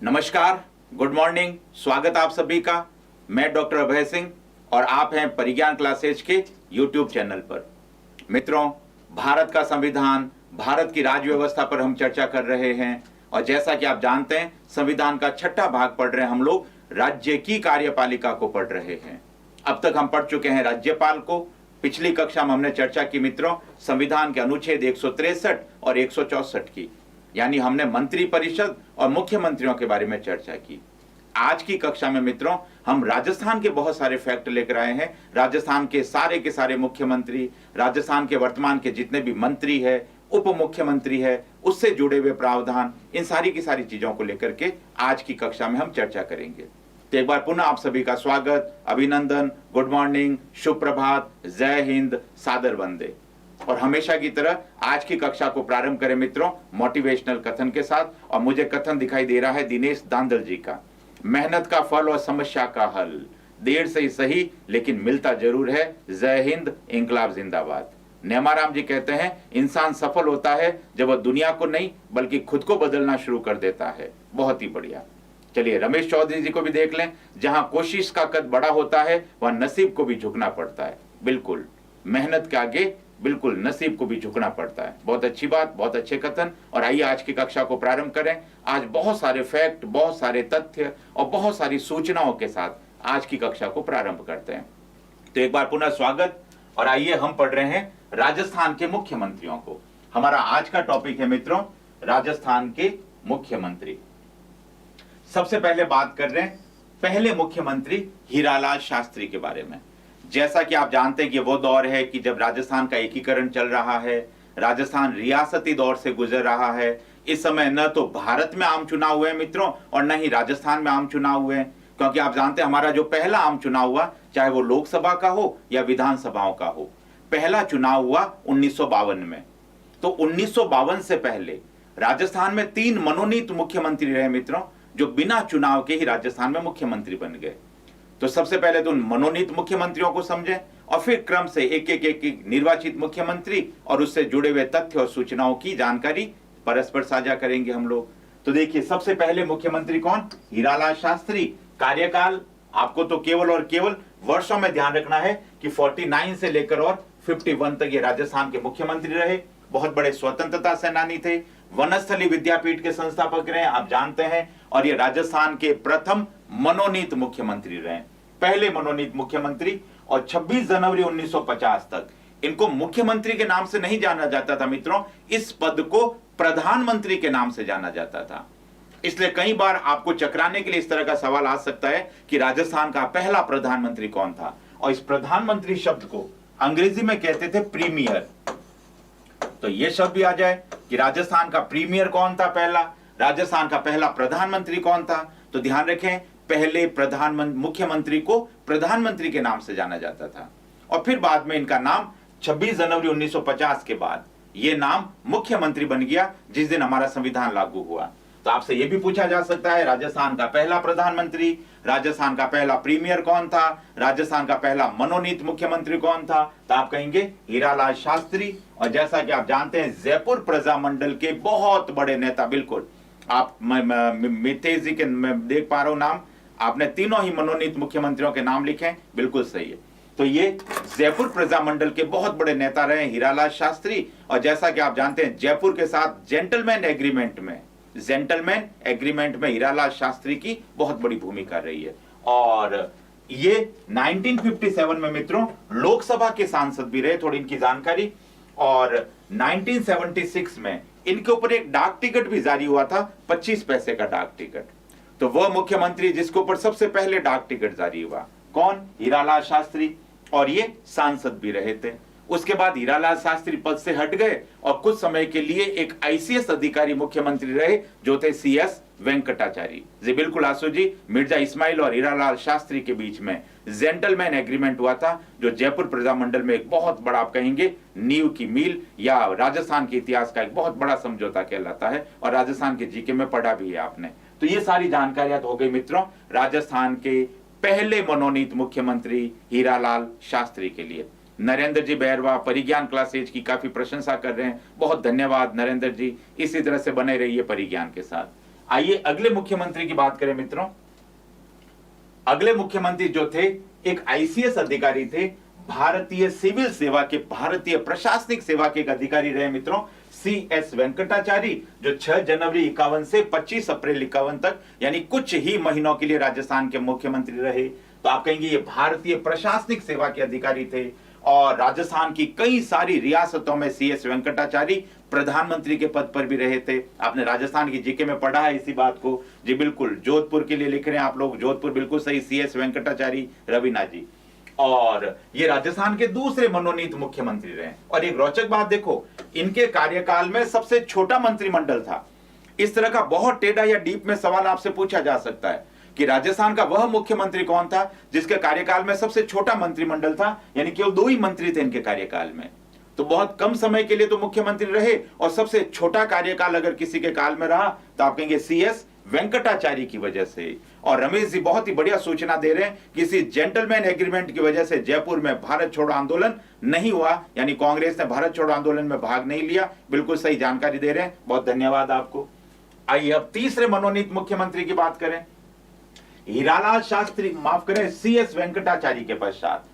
नमस्कार, good morning, स्वागत आप सभी का। मैं डॉक्टर अभय सिंह और आप हैं परिज्ञान क्लासेज के यूट्यूब चैनल पर। मित्रों, भारत का संविधान, भारत की राज्य व्यवस्था पर हम चर्चा कर रहे हैं और जैसा कि आप जानते हैं, संविधान का छठा भाग पढ़ रहे हैं। हम लोग राज्य की कार्यपालिका को पढ़ रहे हैं। अब तक हम पढ़ चुके हैं राज्यपाल को। पिछली कक्षा में हमने चर्चा की मित्रों संविधान के अनुच्छेद 163 और 164 की, यानी हमने मंत्री परिषद और मुख्यमंत्रियों के बारे में चर्चा की। आज की कक्षा में मित्रों हम राजस्थान के बहुत सारे फैक्ट लेकर आए हैं। राजस्थान के सारे मुख्यमंत्री, राजस्थान के वर्तमान के जितने भी मंत्री है, उप मुख्यमंत्री है, उससे जुड़े हुए प्रावधान, इन सारी की सारी चीजों को लेकर के आज की कक्षा में हम चर्चा करेंगे। तो एक बार पुनः आप सभी का स्वागत, अभिनंदन, गुड मॉर्निंग, शुभ प्रभात, जय हिंद, सादर वंदे। और हमेशा की तरह आज की कक्षा को प्रारंभ करें मित्रों मोटिवेशनल कथन के साथ। और मुझे कथन दिखाई दे रहा है दिनेश दांदल जी का, मेहनत का फल और समस्या का हल, देर से ही सही लेकिन मिलता जरूर है। जय हिंद, इंकलाब जिंदाबाद। नेमाराम जी कहते हैं इंसान सफल होता है जब वह दुनिया को नहीं बल्कि खुद को बदलना शुरू कर देता है। बहुत ही बढ़िया। चलिए रमेश चौधरी जी को भी देख लें, जहां कोशिश का कद बड़ा होता है वहां नसीब को भी झुकना पड़ता है। बिल्कुल, मेहनत के आगे बिल्कुल नसीब को भी झुकना पड़ता है। बहुत अच्छी बात, बहुत अच्छे कथन। और आइए आज की कक्षा को प्रारंभ करें। आज बहुत सारे फैक्ट, बहुत सारे तथ्य और बहुत सारी सूचनाओं के साथ आज की कक्षा को प्रारंभ करते हैं। तो एक बार पुनः स्वागत। और आइए हम पढ़ रहे हैं राजस्थान के मुख्यमंत्रियों को। हमारा आज का टॉपिक है मित्रों राजस्थान के मुख्यमंत्री। सबसे पहले बात कर रहे हैं पहले मुख्यमंत्री हीरालाल शास्त्री के बारे में। जैसा कि आप जानते हैं कि वो दौर है कि जब राजस्थान का एकीकरण चल रहा है, राजस्थान रियासती दौर से गुजर रहा है। इस समय न तो भारत में आम चुनाव हुए मित्रों और न ही राजस्थान में आम चुनाव हुए, क्योंकि आप जानते हैं हमारा जो पहला आम चुनाव हुआ, चाहे वो लोकसभा का हो या विधानसभाओं का हो, पहला चुनाव हुआ 1952 में। तो 1952 से पहले राजस्थान में 3 मनोनीत मुख्यमंत्री रहे मित्रों, जो बिना चुनाव के ही राजस्थान में मुख्यमंत्री बन गए। तो सबसे पहले तो उन मनोनीत मुख्यमंत्रियों को समझें और फिर क्रम से एक एक निर्वाचित मुख्यमंत्री और उससे जुड़े हुए तथ्य और सूचनाओं की जानकारी परस्पर साझा करेंगे हम लोग। तो देखिए सबसे पहले मुख्यमंत्री कौन? हीरालाल शास्त्री। कार्यकाल आपको तो केवल और केवल वर्षों में ध्यान रखना है कि 49 से लेकर और 51 तक ये राजस्थान के मुख्यमंत्री रहे। बहुत बड़े स्वतंत्रता सेनानी थे, वनस्थली विद्यापीठ के संस्थापक रहे, आप जानते हैं। और ये राजस्थान के प्रथम मनोनीत मुख्यमंत्री रहे, पहले मनोनीत मुख्यमंत्री। और 26 जनवरी 1950 तक इनको मुख्यमंत्री के नाम से नहीं जाना जाता था मित्रों, इस पद को प्रधानमंत्री के नाम से जाना जाता था। इसलिए कई बार आपको चकराने के लिए इस तरह का सवाल आ सकता है कि राजस्थान का पहला प्रधानमंत्री कौन था। और इस प्रधानमंत्री शब्द को अंग्रेजी में कहते थे प्रीमियर। तो यह शब्द भी आ जाए कि राजस्थान का प्रीमियर कौन था पहला, राजस्थान का पहला प्रधानमंत्री कौन था। तो ध्यान रखें पहले मुख्यमंत्री को प्रधानमंत्री के नाम से जाना जाता था और फिर बाद में इनका नाम 26 जनवरी 1950 के बाद यह नाम मुख्यमंत्री बन गया जिस दिन हमारा संविधान लागू हुआ। तो आपसे यह भी पूछा जा सकता है राजस्थान का पहला प्रधानमंत्री, राजस्थान का पहला प्रीमियर कौन था, राजस्थान का पहला मनोनीत मुख्यमंत्री कौन था? तो आप कहेंगे हीरालाल शास्त्री। और जैसा कि आप जानते हैं जयपुर प्रजामंडल के बहुत बड़े नेता, बिल्कुल आप मितेश जी के मैं देख पा रहा हूं नाम, आपने तीनों ही मनोनीत मुख्यमंत्रियों के नाम लिखे हैं, बिल्कुल सही है। तो ये जयपुर प्रजामंडल के बहुत बड़े नेता रहे हीरालाल शास्त्री। और जैसा कि आप जानते हैं जयपुर के साथ जेंटलमैन एग्रीमेंट में हीरालाल शास्त्री की बहुत बड़ी भूमिका रही है। और ये 1957 में मित्रों लोकसभा के सांसद भी रहे, थोड़ी इनकी जानकारी। और 1976 में इनके ऊपर एक डाक टिकट भी जारी हुआ था, 25 पैसे का डाक टिकट। तो वह मुख्यमंत्री जिसके ऊपर सबसे पहले डाक टिकट जारी हुआ, कौन? हीरालाल शास्त्री। और ये सांसद भी रहे थे। उसके बाद हीरालाल शास्त्री पद से हट गए और कुछ समय के लिए एक आईसीएस अधिकारी मुख्यमंत्री रहे जो थे सीएस वेंकटाचारी जी। बिल्कुल आसू जी, मिर्जा इस्माइल और हीरालाल शास्त्री के बीच में जेंटलमैन एग्रीमेंट हुआ था, जो जयपुर प्रजामंडल में एक बहुत बड़ा आप कहेंगे नींव की मील या राजस्थान के इतिहास का एक बहुत बड़ा समझौता कहलाता है। और राजस्थान के जीके में पढ़ा भी है आपने। तो ये सारी जानकारियां हो गई मित्रों राजस्थान के पहले मनोनीत मुख्यमंत्री हीरालाल शास्त्री के लिए। नरेंद्र जी बैरवा परिज्ञान क्लासेज की काफी प्रशंसा कर रहे हैं, बहुत धन्यवाद नरेंद्र जी, इसी तरह से बने रहिए परिज्ञान के साथ। आइए अगले मुख्यमंत्री की बात करें मित्रों। अगले मुख्यमंत्री जो थे एक आईसीएस अधिकारी थे, भारतीय सिविल सेवा के, भारतीय प्रशासनिक सेवा के एक अधिकारी रहे मित्रों, CS वेंकटाचारी, जो 6 जनवरी 51 से 25 अप्रैल 51 तक यानी कुछ ही महीनों के लिए राजस्थान के मुख्यमंत्री रहे। तो आप कहेंगे ये भारतीय प्रशासनिक सेवा के अधिकारी थे और राजस्थान की कई सारी रियासतों में CS वेंकटाचारी प्रधानमंत्री के पद पर भी रहे थे। आपने राजस्थान की जीके में पढ़ा है इसी बात को। जी बिल्कुल, जोधपुर के लिए लिख रहे हैं आप लोग, जोधपुर बिल्कुल सही, CS वेंकटाचारी रवीना जी। और ये राजस्थान के दूसरे मनोनीत मुख्यमंत्री रहे। और एक रोचक बात देखो, इनके कार्यकाल में सबसे छोटा मंत्रिमंडल था। इस तरह का बहुत टेढ़ा या डीप में सवाल आपसे पूछा जा सकता है कि राजस्थान का वह मुख्यमंत्री कौन था जिसके कार्यकाल में सबसे छोटा मंत्रिमंडल था, यानी केवल 2 ही मंत्री थे इनके कार्यकाल में। तो बहुत कम समय के लिए तो मुख्यमंत्री रहे और सबसे छोटा कार्यकाल अगर किसी के काल में रहा तो आप कहेंगे CS वेंकटाचारी की वजह से। और रमेश जी बहुत ही बढ़िया सूचना दे रहे हैं, किसी जेंटलमैन एग्रीमेंट की वजह से जयपुर में भारत छोड़ो आंदोलन नहीं हुआ, यानी कांग्रेस ने भारत छोड़ो आंदोलन में भाग नहीं लिया। बिल्कुल सही जानकारी दे रहे हैं, बहुत धन्यवाद आपको। आइए अब तीसरे मनोनीत मुख्यमंत्री की बात करें। हीरालाल शास्त्री, माफ करें, CS वेंकटाचारी के पश्चात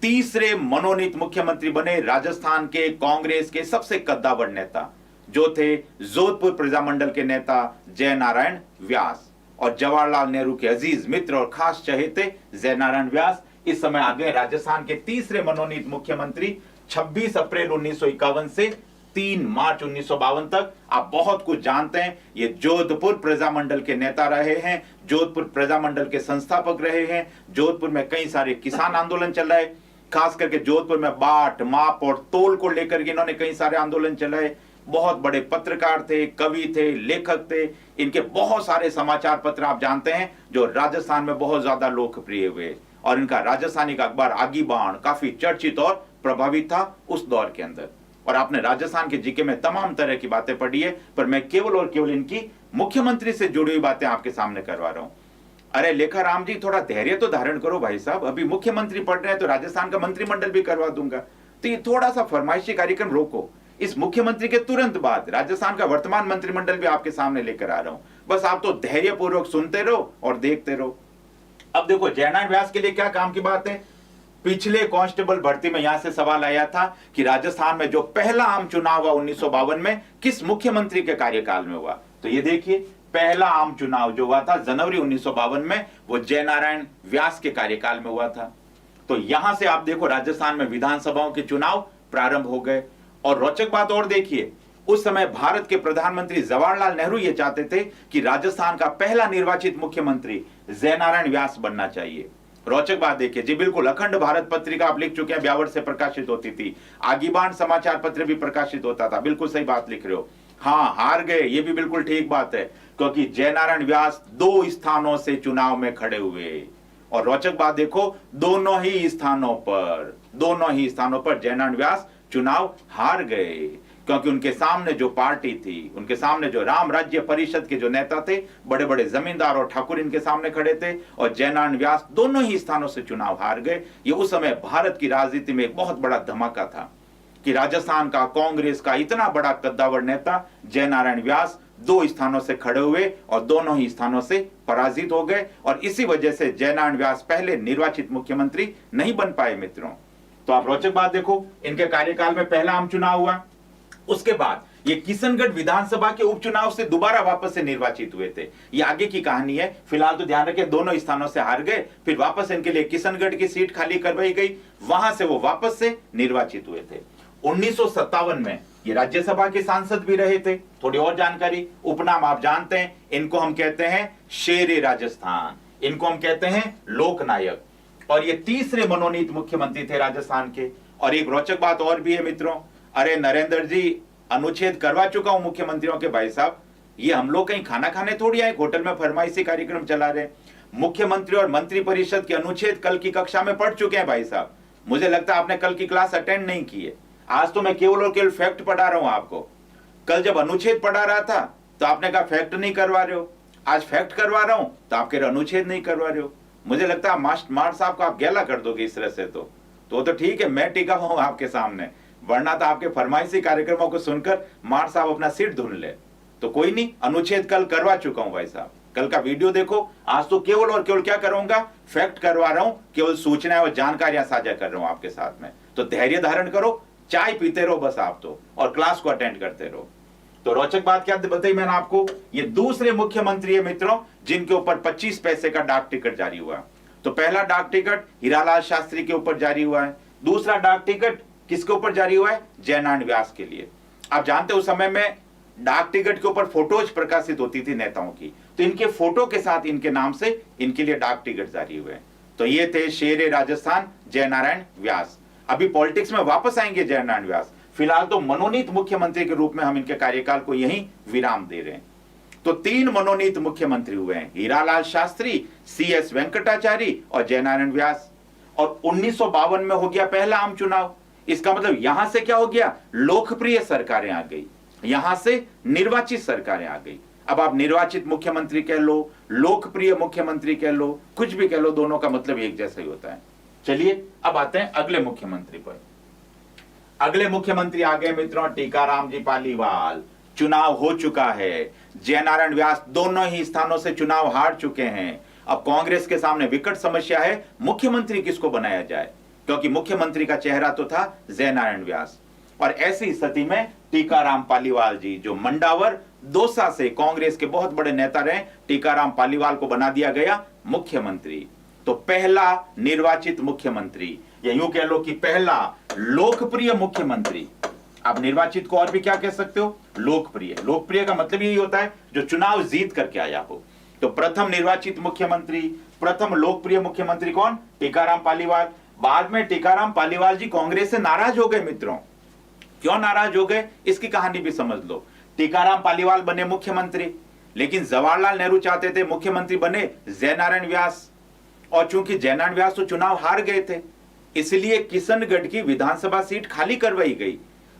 तीसरे मनोनीत मुख्यमंत्री बने राजस्थान के कांग्रेस के सबसे कद्दावर नेता, जो थे जोधपुर प्रजामंडल के नेता जयनारायण व्यास। और जवाहरलाल नेहरू के अजीज मित्र और खास चहेते जयनारायण व्यास इस समय आ गए राजस्थान के तीसरे मनोनीत मुख्यमंत्री 26 अप्रैल 1951 से 3 मार्च 1952 तक। आप बहुत कुछ जानते हैं, ये जोधपुर प्रजामंडल के नेता रहे हैं, जोधपुर प्रजामंडल के संस्थापक रहे हैं। जोधपुर में कई सारे किसान आंदोलन चल रहे, खास करके जोधपुर में बाट, माप और तोल को लेकर के इन्होंने कई सारे आंदोलन चलाए। बहुत बड़े पत्रकार थे, कवि थे, लेखक थे। इनके बहुत सारे समाचार पत्र आप जानते हैं जो राजस्थान में बहुत ज्यादा लोकप्रिय हुए। और इनका राजस्थानी का अखबार आगीबाण काफी चर्चित और प्रभावित था उस दौर के अंदर। और आपने राजस्थान के जीके में तमाम तरह की बातें पढ़ी है, पर मैं केवल और केवल इनकी मुख्यमंत्री से जुड़ी हुई बातें आपके सामने करवा रहा हूं। अरे लेखा राम जी, थोड़ा धैर्य तो धारण करो भाई साहब, अभी मुख्यमंत्री पढ़ रहे हैं तो राजस्थान का मंत्रिमंडल भी करवा दूंगा। तो ये थोड़ा सा फरमाइशी कार्यक्रम रोको, इस मुख्यमंत्री के तुरंत बाद राजस्थान का वर्तमान मंत्रिमंडल भी आपके सामने लेकर आ रहा हूं। बस आप तो धैर्यपूर्वक सुनते रहो और देखते रहो। अब देखो, जयनारायण व्यास के लिए क्या काम की बात है। पिछले कांस्टेबल भर्ती में यहां से सवाल आया था कि राजस्थान में जो पहला आम चुनाव हुआ 1952 में किस मुख्यमंत्री के कार्यकाल में हुआ। तो ये देखिए, पहला आम चुनाव जो हुआ था जनवरी 1952 में, वो जयनारायण व्यास के कार्यकाल में हुआ था। तो यहां से आप देखो, राजस्थान में विधानसभाओं के चुनाव प्रारंभ हो गए। और रोचक बात और देखिए, उस समय भारत के प्रधानमंत्री जवाहरलाल नेहरू ये चाहते थे कि राजस्थान का पहला निर्वाचित मुख्यमंत्री जयनारायण व्यास बनना चाहिए। रोचक बात देखिए जी, बिल्कुल अखंड भारत पत्रिका आप लिख चुके हैं, ब्यावर से प्रकाशित होती थी, आगीबाण समाचार पत्र भी प्रकाशित होता था। बिल्कुल सही बात लिख रहे हो। हाँ, हार गए, ये भी बिल्कुल ठीक बात है, क्योंकि जयनारायण व्यास 2 स्थानों से चुनाव में खड़े हुए। और रोचक बात देखो, दोनों ही स्थानों पर जयनारायण व्यास चुनाव हार गए, क्योंकि उनके सामने जो पार्टी थी, उनके सामने जो राम राज्य परिषद के जो नेता थे, बड़े बड़े जमींदार और ठाकुर इनके सामने खड़े थे, और जयनारायण व्यास दोनों ही स्थानों से चुनाव हार गए। ये उस समय भारत की राजनीति में एक बहुत बड़ा धमाका था कि राजस्थान का कांग्रेस का इतना बड़ा कद्दावर नेता जयनारायण व्यास 2 स्थानों से खड़े हुए और दोनों ही स्थानों से पराजित हो गए। और इसी वजह से जयनारायण व्यास पहले निर्वाचित मुख्यमंत्री नहीं बन पाए मित्रों। तो आप रोचक बात देखो, इनके कार्यकाल में पहला आम चुनाव हुआ, उसके बाद ये किशनगढ़ विधानसभा के उपचुनाव से दोबारा वापस से निर्वाचित हुए थे। ये आगे की कहानी है, फिलहाल तो ध्यान रखें, दोनों स्थानों से हार गए, फिर वापस इनके लिए किशनगढ़ की सीट खाली करवाई गई, वहां से वो वापस से निर्वाचित हुए थे। 1957 में ये राज्यसभा के सांसद भी रहे थे। थोड़ी और जानकारी, उपनाम आप जानते हैं, इनको हम कहते हैं शेरे राजस्थान, इनको हम कहते हैं लोकनायक। और ये तीसरे मनोनीत मुख्यमंत्री थे राजस्थान के। और एक रोचक बात और भी है मित्रों, अरे नरेंद्र जी, अनुच्छेद करवा चुका हूं मुख्यमंत्रियों के भाई साहब, ये हम लोग कहीं खाना खाने थोड़ी आए, होटल में फरमाइशी कार्यक्रम चला रहे। मुख्यमंत्री और मंत्री परिषद के अनुच्छेद कल की कक्षा में पढ़ चुके हैं भाई साहब। मुझे लगता है आपने कल की क्लास अटेंड नहीं की है। आज तो मैं केवल और केवल फैक्ट पढ़ा रहा हूं आपको। कल जब अनुच्छेद पढ़ा रहा था तो आपने कहा फैक्ट नहीं करवा रहे हो, आज फैक्ट करवा रहा हूं तो आप कह रहे अनुच्छेद नहीं करवा रहे हो। मुझे लगता है मार साहब को आप गैला कर दोगे इस तरह से। तो ठीक है, मैं टिका हूं आपके सामने, वरना तो आपके फरमाइशी कार्यक्रमों को सुनकर मार साहब अपना सिर धुन ले। तो कोई नहीं, अनुच्छेद कल करवा चुका हूं भाई साहब, कल का वीडियो देखो। आज तो केवल और केवल क्या करूंगा, फैक्ट करवा रहा हूं, केवल सूचनाएं और जानकारियां साझा कर रहा हूं आपके साथ में। तो धैर्य धारण करो, चाय पीते रहो बस आप तो, और क्लास को अटेंड करते रहो। तो रोचक बात क्या बताई मैंने आपको, ये दूसरे मुख्यमंत्री है मित्रों जिनके ऊपर 25 पैसे का डाक टिकट जारी हुआ। तो पहला डाक टिकट हीरालाल शास्त्री के ऊपर जारी हुआ है, दूसरा डाक टिकट किसके ऊपर जारी हुआ है, जयनारायण व्यास के लिए। आप जानते हो उस समय में डाक टिकट के ऊपर फोटोज प्रकाशित होती थी नेताओं की, तो इनके फोटो के साथ इनके नाम से इनके लिए डाक टिकट जारी हुए। तो ये थे शेरे राजस्थान जयनारायण व्यास। अभी पॉलिटिक्स में वापस आएंगे जयनारायण व्यास, फिलहाल तो मनोनीत मुख्यमंत्री के रूप में हम इनके कार्यकाल को यहीं विराम दे रहे हैं। तो 3 मनोनीत मुख्यमंत्री हुए हैं, हीरालाल शास्त्री, CS वेंकटाचारी और जयनारायण व्यास। और 1952 में हो गया पहला आम चुनाव। इसका मतलब यहां से क्या हो गया, लोकप्रिय सरकारें आ गई, यहां से निर्वाचित सरकारें आ गई। अब आप निर्वाचित मुख्यमंत्री कह लो, लोकप्रिय मुख्यमंत्री कह लो, कुछ भी कह लो, दोनों का मतलब एक जैसा ही होता है। चलिए अब आते हैं अगले मुख्यमंत्री पर। अगले मुख्यमंत्री आ गए मित्रों टीकाराम जी पालीवाल। चुनाव हो चुका है, जयनारायण व्यास दोनों ही स्थानों से चुनाव हार चुके हैं। अब कांग्रेस के सामने विकट समस्या है, मुख्यमंत्री किसको बनाया जाए, क्योंकि मुख्यमंत्री का चेहरा तो था जयनारायण व्यास। और ऐसी स्थिति में टीकाराम पालीवाल जी, जो मंडावर दौसा से कांग्रेस के बहुत बड़े नेता रहे, टीकाराम पालीवाल को बना दिया गया मुख्यमंत्री। तो पहला निर्वाचित मुख्यमंत्री, या यूं कह लो कि पहला लोकप्रिय मुख्यमंत्री। आप निर्वाचित को और भी क्या कह सकते हो, लोकप्रिय। लोकप्रिय का मतलब यही होता है जो चुनाव जीत करके आया हो। तो प्रथम निर्वाचित मुख्यमंत्री, प्रथम लोकप्रिय मुख्यमंत्री कौन, टीकाराम पालीवाल। बाद में टीकाराम पालीवाल जी कांग्रेस से नाराज हो गए मित्रों। क्यों नाराज हो गए, इसकी कहानी भी समझ लो। टीकाराम पालीवाल बने मुख्यमंत्री, लेकिन जवाहरलाल नेहरू चाहते थे मुख्यमंत्री बने जयनारायण व्यास। और चूंकि जयनारायण व्यास तो चुनाव हार गए थे, इसलिए किशनगढ़ की विधानसभा सीट खाली करवाई गई।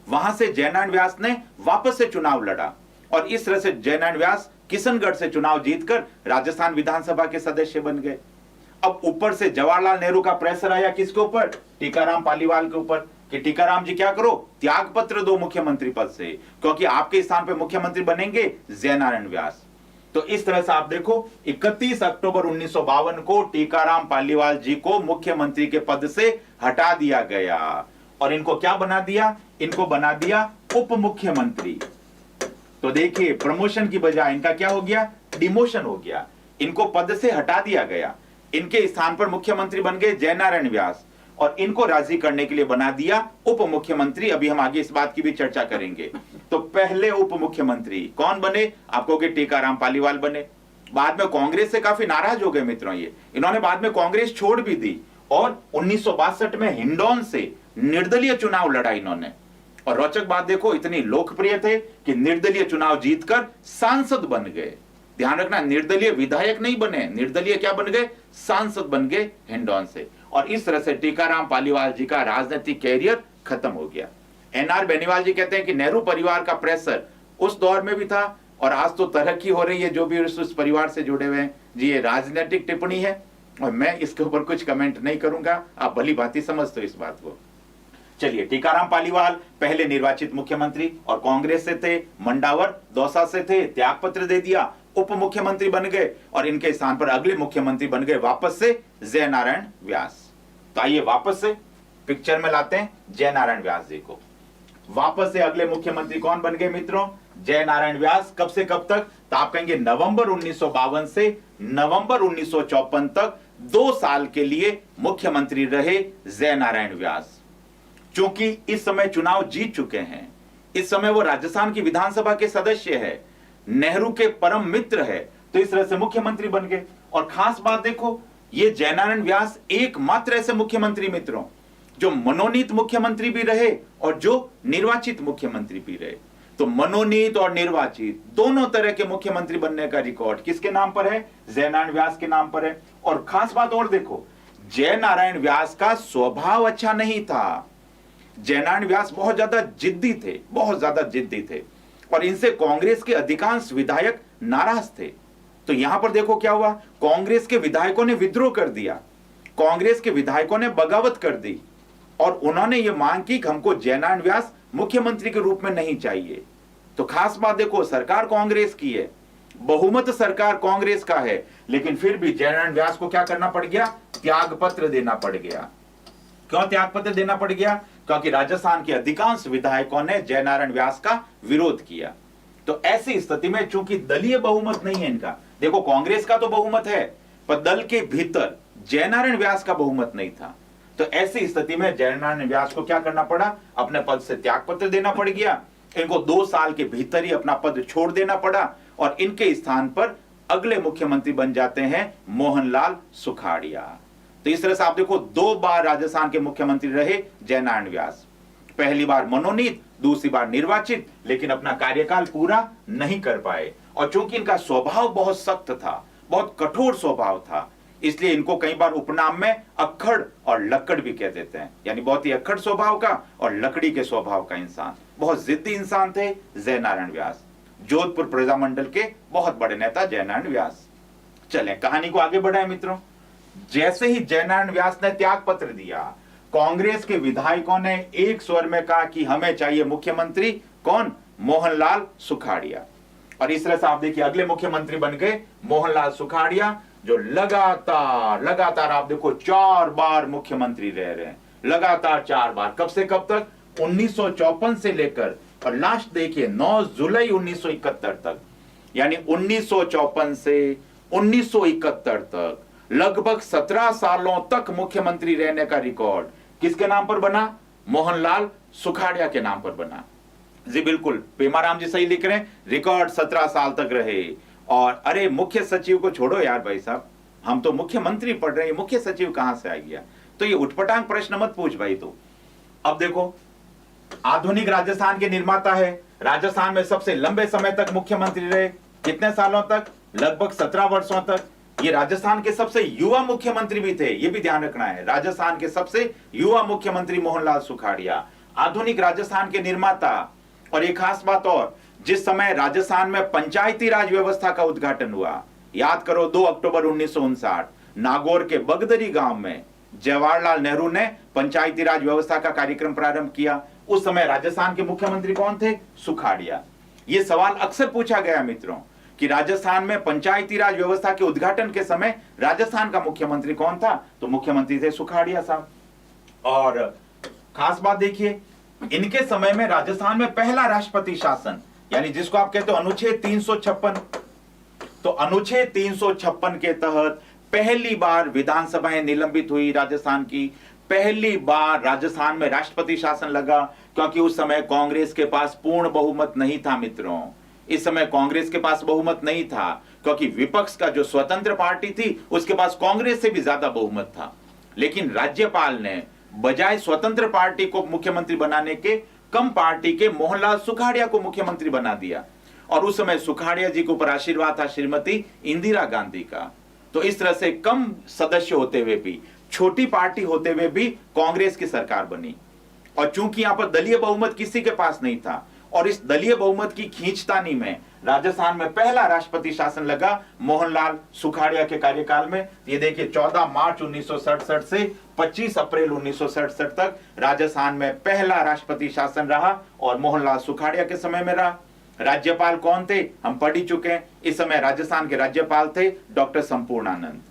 वहां से जयनारायण व्यास ने वापस से चुनाव लड़ा, और इस तरह से जयनारायण व्यास किशनगढ़ से चुनाव जीतकर राजस्थान विधानसभा के सदस्य बन गए। अब ऊपर से जवाहरलाल नेहरू का प्रेशर आया किसके ऊपर, टीकाराम पालीवाल के ऊपर, कि टीकाराम जी क्या करो, त्याग पत्र दो मुख्यमंत्री पद से, क्योंकि आपके स्थान पर मुख्यमंत्री बनेंगे जयनारायण व्यास। तो इस तरह से आप देखो 31 अक्टूबर 1952 को टीकाराम पालीवाल जी को मुख्यमंत्री के पद से हटा दिया गया, और इनको क्या बना दिया, इनको बना दिया उप मुख्यमंत्री। तो देखिए प्रमोशन की बजाय इनका क्या हो गया, डिमोशन हो गया, इनको पद से हटा दिया गया। इनके स्थान पर मुख्यमंत्री बन गए जयनारायण व्यास, और इनको राजी करने के लिए बना दिया उप मुख्यमंत्री। अभी हम आगे इस बात की भी चर्चा करेंगे। तो पहले उप मुख्यमंत्री कौन बने, आपको कि टीकाराम पालीवाल बने। बाद में कांग्रेस से काफी नाराज हो गए मित्रों ये, इन्होंने बाद में कांग्रेस छोड़ भी दी, और 1962 में हिंडौन से निर्दलीय चुनाव लड़ा इन्होंने। और रोचक बात देखो, इतनी लोकप्रिय थे कि निर्दलीय चुनाव जीतकर सांसद बन गए। ध्यान रखना, निर्दलीय विधायक नहीं बने, निर्दलीय क्या बन गए, सांसद बन गए हिंडौन से। और इस तरह से टीकाराम पालीवाल जी का राजनीतिक कैरियर खत्म हो गया। NR बेनीवाल जी कहते हैं कि नेहरू परिवार का प्रेशर उस दौर में भी था, और आज तो तरक्की हो रही है जो भी उस परिवार से जुड़े हुए हैं। जी ये राजनीतिक टिप्पणी है, और मैं इसके ऊपर कुछ कमेंट नहीं करूंगा, आप भली भांति समझते हो इस बात को। चलिए, टीकाराम पालीवाल पहले निर्वाचित मुख्यमंत्री, और कांग्रेस से थे, मंडावर दौसा से थे, त्यागपत्र दे दिया, उप मुख्यमंत्री बन गए, और इनके स्थान पर अगले मुख्यमंत्री बन गए वापस से जयनारायण व्यास। तो आइए वापस से पिक्चर में लाते हैं जयनारायण व्यास जी को। वापस से अगले मुख्यमंत्री कौन बन गए मित्रों, जयनारायण व्यास। कब से कब तक, तो आप कहेंगे नवंबर 1952 से नवंबर 1954 तक 2 साल के लिए मुख्यमंत्री रहे जयनारायण व्यास। चूंकि इस समय चुनाव जीत चुके हैं, इस समय वो राजस्थान की विधानसभा के सदस्य है, नेहरू के परम मित्र है, तो इस तरह से मुख्यमंत्री बन गए। और खास बात देखो, ये जयनारायण व्यास एकमात्र ऐसे मुख्यमंत्री मित्रों जो मनोनीत मुख्यमंत्री भी रहे और जो निर्वाचित मुख्यमंत्री भी रहे। तो मनोनीत और निर्वाचित दोनों तरह के मुख्यमंत्री बनने का रिकॉर्ड किसके नाम पर है, जयनारायण व्यास के नाम पर है। और खास बात और देखो, जयनारायण व्यास का स्वभाव अच्छा नहीं था। जयनारायण व्यास बहुत ज्यादा जिद्दी थे, बहुत ज्यादा जिद्दी थे, और इनसे कांग्रेस के अधिकांश विधायक नाराज थे। तो यहां पर देखो क्या हुआ, कांग्रेस के विधायकों ने विद्रोह कर दिया, कांग्रेस के विधायकों ने बगावत कर दी, और उन्होंने यह मांग की कि हमको जयनारायण व्यास मुख्यमंत्री के रूप में नहीं चाहिए। तो खास बात देखो, सरकार कांग्रेस की है, बहुमत सरकार कांग्रेस का है, लेकिन फिर भी जयनारायण व्यास को क्या करना पड़ गया? त्याग पत्र देना पड़ गया। क्यों त्याग पत्र देना पड़ गया? क्योंकि राजस्थान के अधिकांश विधायकों ने जयनारायण व्यास का विरोध किया। तो ऐसी स्थिति में चूंकि दलीय बहुमत नहीं है इनका, देखो कांग्रेस का तो बहुमत है, पर दल के भीतर जयनारायण व्यास का बहुमत नहीं था। तो ऐसी स्थिति में जयनारायण व्यास को क्या करना पड़ा? अपने पद से त्याग पत्र देना पड़ गया। इनको 2 साल के भीतर ही अपना पद छोड़ देना पड़ा और इनके स्थान पर अगले मुख्यमंत्री बन जाते हैं मोहनलाल सुखाड़िया। तो इस तरह से आप देखो, 2 बार राजस्थान के मुख्यमंत्री रहे जयनारायण व्यास। पहली बार मनोनीत, दूसरी बार निर्वाचित, लेकिन अपना कार्यकाल पूरा नहीं कर पाए। और चूंकि इनका स्वभाव बहुत सख्त था, बहुत कठोर स्वभाव था, इसलिए इनको कई बार उपनाम में अक्खड़ और लक्कड़ भी कह देते हैं। यानी बहुत ही अक्खड़ स्वभाव का और लकड़ी के स्वभाव का इंसान, बहुत जिद्दी इंसान थे जयनारायण व्यास। जोधपुर प्रजामंडल के बहुत बड़े नेता जयनारायण व्यास। चलें कहानी को आगे बढ़ाएं मित्रों। जैसे ही जयनारायण व्यास ने त्याग पत्र दिया, कांग्रेस के विधायकों ने एक स्वर में कहा कि हमें चाहिए मुख्यमंत्री। कौन? मोहनलाल सुखाड़िया। और इस तरह से आप देखिए अगले मुख्यमंत्री बन गए मोहनलाल सुखाड़िया, जो लगातार आप देखो 4 बार मुख्यमंत्री रह रहे हैं, लगातार 4 बार। कब से कब तक? 1954 से लेकर और लास्ट देखिए 9 जुलाई 1971 तक, यानी 1954 से 1971 तक लगभग 17 सालों तक मुख्यमंत्री रहने का रिकॉर्ड किसके नाम पर बना? मोहनलाल सुखाड़िया के नाम पर बना। जी बिल्कुल, पेमाराम जी सही लिख रहे हैं, रिकॉर्ड 17 साल तक रहे। और अरे मुख्य सचिव को छोड़ो यार भाई साहब, हम तो मुख्यमंत्री पढ़ रहे हैं, मुख्य सचिव कहां से आ गया? तो ये उठपटांग प्रश्न मत पूछ भाई। तो अब देखो, आधुनिक राजस्थान के निर्माता है, राजस्थान में सबसे लंबे समय तक मुख्यमंत्री रहे। कितने सालों तक? लगभग 17 वर्षों तक। ये राजस्थान के सबसे युवा मुख्यमंत्री भी थे, ये भी ध्यान रखना है। राजस्थान के सबसे युवा मुख्यमंत्री मोहनलाल सुखाड़िया, आधुनिक राजस्थान के निर्माता। और एक खास बात और, जिस समय राजस्थान में पंचायती राज व्यवस्था का उद्घाटन हुआ, याद करो 2 अक्टूबर 1959, नागौर के बगदरी गांव में जवाहरलाल नेहरू ने पंचायती राज व्यवस्था का कार्यक्रम प्रारंभ किया। उस समय राजस्थान के मुख्यमंत्री कौन थे? सुखाड़िया। यह सवाल अक्सर पूछा गया मित्रों कि राजस्थान में पंचायती राज व्यवस्था के उद्घाटन के समय राजस्थान का मुख्यमंत्री कौन था? तो मुख्यमंत्री थे सुखाड़िया साहब। और खास बात देखिए, इनके समय में राजस्थान में पहला राष्ट्रपति शासन, यानी जिसको आप कहते हो अनुच्छेद 356, तो अनुच्छेद 356 के तहत पहली बार विधानसभाएं निलंबित हुई राजस्थान की। पहली बार राजस्थान में राष्ट्रपति शासन लगा, क्योंकि उस समय कांग्रेस के पास पूर्ण बहुमत नहीं था मित्रों। इस समय कांग्रेस के पास बहुमत नहीं था, क्योंकि विपक्ष का जो स्वतंत्र पार्टी थी उसके पास कांग्रेस से भी ज्यादा बहुमत था। लेकिन राज्यपाल ने बजाय स्वतंत्र पार्टी को मुख्यमंत्री बनाने के, कम पार्टी के मोहनलाल सुखाड़िया को मुख्यमंत्री बना दिया। और उस समय सुखाड़िया जी के ऊपर आशीर्वाद था श्रीमती इंदिरा गांधी का। तो इस तरह से कम सदस्य होते हुए भी, छोटी पार्टी होते हुए भी कांग्रेस की सरकार बनी। और चूंकि यहां पर दलीय बहुमत किसी के पास नहीं था, और इस दलीय बहुमत की खींचतानी में राजस्थान में पहला राष्ट्रपति शासन लगा मोहनलाल सुखाड़िया के कार्यकाल में। ये देखिए 14 मार्च 1967 से 25 अप्रैल 1967 तक राजस्थान में पहला राष्ट्रपति शासन रहा, और मोहनलाल सुखाड़िया के समय में रहा। राज्यपाल कौन थे? हम पढ़ ही चुके हैं। इस समय राजस्थान के राज्यपाल थे डॉक्टर संपूर्णानंद।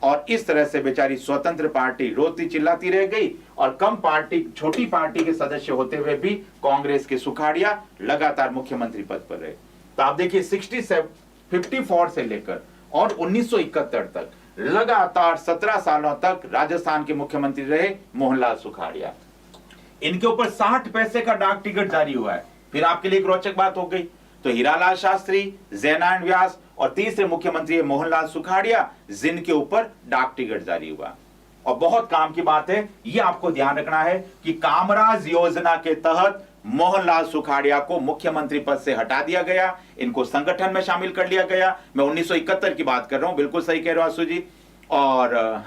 और इस तरह से बेचारी स्वतंत्र पार्टी रोती चिल्लाती रह गई, और कम पार्टी, छोटी पार्टी के सदस्य होते हुए भी कांग्रेस के सुखाड़िया लगातार मुख्यमंत्री पद पर रहे। तो आप देखिए 54 से लेकर और 1971 तक लगातार 17 सालों तक राजस्थान के मुख्यमंत्री रहे मोहनलाल सुखाड़िया। इनके ऊपर 60 पैसे का डाक टिकट जारी हुआ है। फिर आपके लिए एक रोचक बात हो गई। तो हीरालाल शास्त्री, जयनारायण व्यास और तीसरे मुख्यमंत्री मोहनलाल सुखाड़िया, जिनके ऊपर डाक टिकट जारी हुआ। और बहुत काम की बात है, यह आपको ध्यान रखना है कि कामराज योजना के तहत मोहनलाल सुखाड़िया को मुख्यमंत्री पद से हटा दिया गया, इनको संगठन में शामिल कर लिया गया। मैं 1971 की बात कर रहा हूं, बिल्कुल सही कह रहे हो आसू जी। और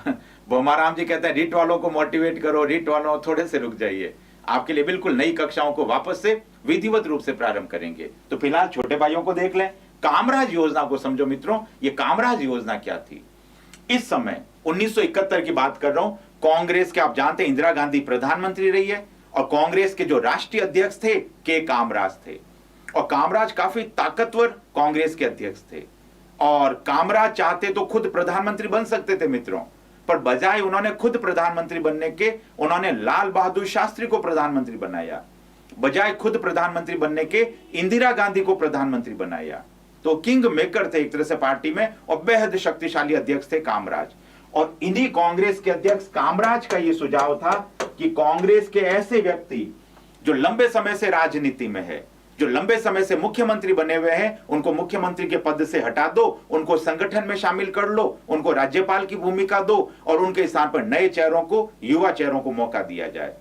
बोमाराम जी कहते हैं रिट वालों को मोटिवेट करो, रिट वालों थोड़े से रुक जाइए, आपके लिए बिल्कुल नई कक्षाओं को वापस से विधिवत रूप से प्रारंभ करेंगे। तो फिलहाल छोटे भाइयों को देख लें, कामराज योजना को समझो मित्रों। ये कामराज योजना क्या थी? इस समय 1971 की बात कर रहा हूं, कांग्रेस के आप जानते हैं इंदिरा गांधी प्रधानमंत्री रही है, और कांग्रेस के जो राष्ट्रीय अध्यक्ष थे के कामराज थे। और कामराज काफी ताकतवर कांग्रेस के अध्यक्ष थे और कामराज चाहते तो खुद प्रधानमंत्री बन सकते थे मित्रों, पर बजाय उन्होंने खुद प्रधानमंत्री बनने के उन्होंने लाल बहादुर शास्त्री को प्रधानमंत्री बनाया, बजाय खुद प्रधानमंत्री बनने के इंदिरा गांधी को प्रधानमंत्री बनाया। तो किंग मेकर थे एक तरह से पार्टी में और बेहद शक्तिशाली अध्यक्ष थे कामराज। और इन्हीं कांग्रेस के अध्यक्ष कामराज का यह सुझाव था कि कांग्रेस के ऐसे व्यक्ति जो लंबे समय से राजनीति में है, जो लंबे समय से मुख्यमंत्री बने हुए हैं, उनको मुख्यमंत्री के पद से हटा दो, उनको संगठन में शामिल कर लो, उनको राज्यपाल की भूमिका दो और उनके स्थान पर नए चेहरों को, युवा चेहरों को मौका दिया जाए।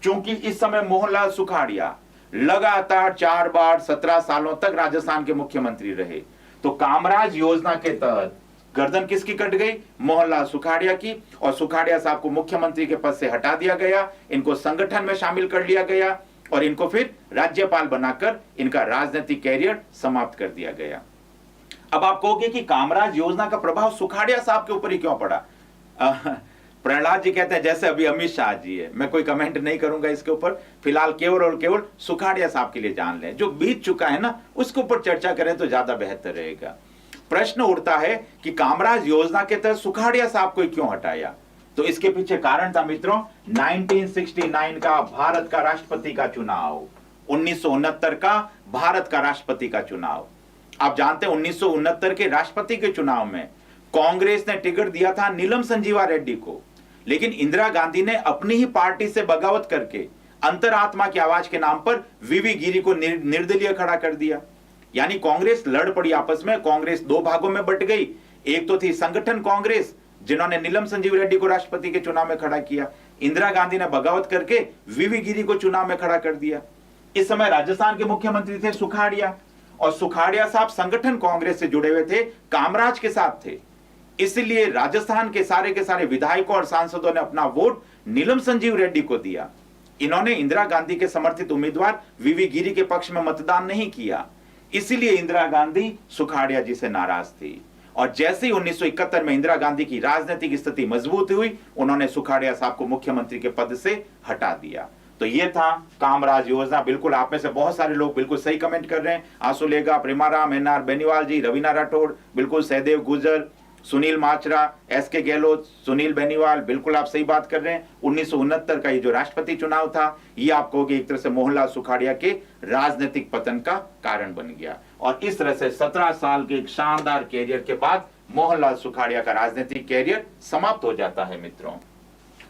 क्योंकि इस समय मोहनलाल सुखाड़िया लगातार 4 बार 17 सालों तक राजस्थान के मुख्यमंत्री रहे, तो कामराज योजना के तहत गर्दन किसकी कट गई? मोहनलाल सुखाड़िया की। और सुखाड़िया साहब को मुख्यमंत्री के पद से हटा दिया गया, इनको संगठन में शामिल कर लिया गया और इनको फिर राज्यपाल बनाकर इनका राजनीतिक कैरियर समाप्त कर दिया गया। अब आप कहोगे कि कामराज योजना का प्रभाव सुखाड़िया साहब के ऊपर ही क्यों पड़ा? प्रहलाद जी कहते हैं जैसे अभी अमित शाह जी है। मैं कोई कमेंट नहीं करूंगा इसके ऊपर, फिलहाल केवल और केवल सुखाड़िया साहब के लिए जान लें। जो बीत चुका है ना, उसके ऊपर चर्चा करें तो ज्यादा बेहतर रहेगा। प्रश्न उठता है कि कामराज योजना के तहत सुखाड़िया साहब को क्यों हटाया? तो इसके पीछे कारण था मित्रों 1969 का भारत का राष्ट्रपति का चुनाव, 1969 का भारत का राष्ट्रपति का चुनाव। आप जानते हैं 1969 के राष्ट्रपति के चुनाव में कांग्रेस ने टिकट दिया था नीलम संजीवा रेड्डी को, लेकिन इंदिरा गांधी ने अपनी ही पार्टी से बगावत करके अंतरात्मा की आवाज के नाम पर वीवी गिरी को निर्दलीय खड़ा कर दिया। यानी कांग्रेस लड़ पड़ी आपस में। कांग्रेस 2 भागों में बट गई। एक तो थी संगठन कांग्रेस जिन्होंने नीलम संजीव रेड्डी को राष्ट्रपति के चुनाव में खड़ा किया, इंदिरा गांधी ने बगावत करके वीवी गिरी को चुनाव में खड़ा कर दिया। इस समय राजस्थान के मुख्यमंत्री थे सुखाड़िया और सुखाड़िया साहब संगठन कांग्रेस से जुड़े हुए थे, कामराज के साथ थे। इसलिए राजस्थान के सारे विधायकों और सांसदों ने अपना वोट नीलम संजीव रेड्डी को दिया। इन्होंने इंदिरा गांधी के समर्थित उम्मीदवार वीवी गिरी के पक्ष में मतदान नहीं किया। इसलिए इंदिरा गांधी सुखाड़िया जी से नाराज थी और जैसे ही 1971 में इंदिरा गांधी की राजनीतिक स्थिति मजबूत हुई, उन्होंने सुखाड़िया साहब को मुख्यमंत्री के पद से हटा दिया। तो ये था कामराज योजना। बिल्कुल आप में से बहुत सारे लोग बिल्कुल सही कमेंट कर रहे हैं। आंसुलेगा, प्रेमाराम, एनआर बेनीवाल जी, रवीना राठौड़, बिल्कुल सहदेव गुजर, सुनील माचरा, एसके गहलोत, सुनील बेनीवाल, बिल्कुल आप सही बात कर रहे हैं। 1969 का ये जो राष्ट्रपति चुनाव था, ये आप कहोगे एक तरह से मोहनलाल सुखाड़िया के राजनीतिक पतन का कारण बन गया। और इस तरह से 17 साल के एक शानदार कैरियर के बाद मोहनलाल सुखाड़िया का राजनीतिक कैरियर समाप्त हो जाता है मित्रों।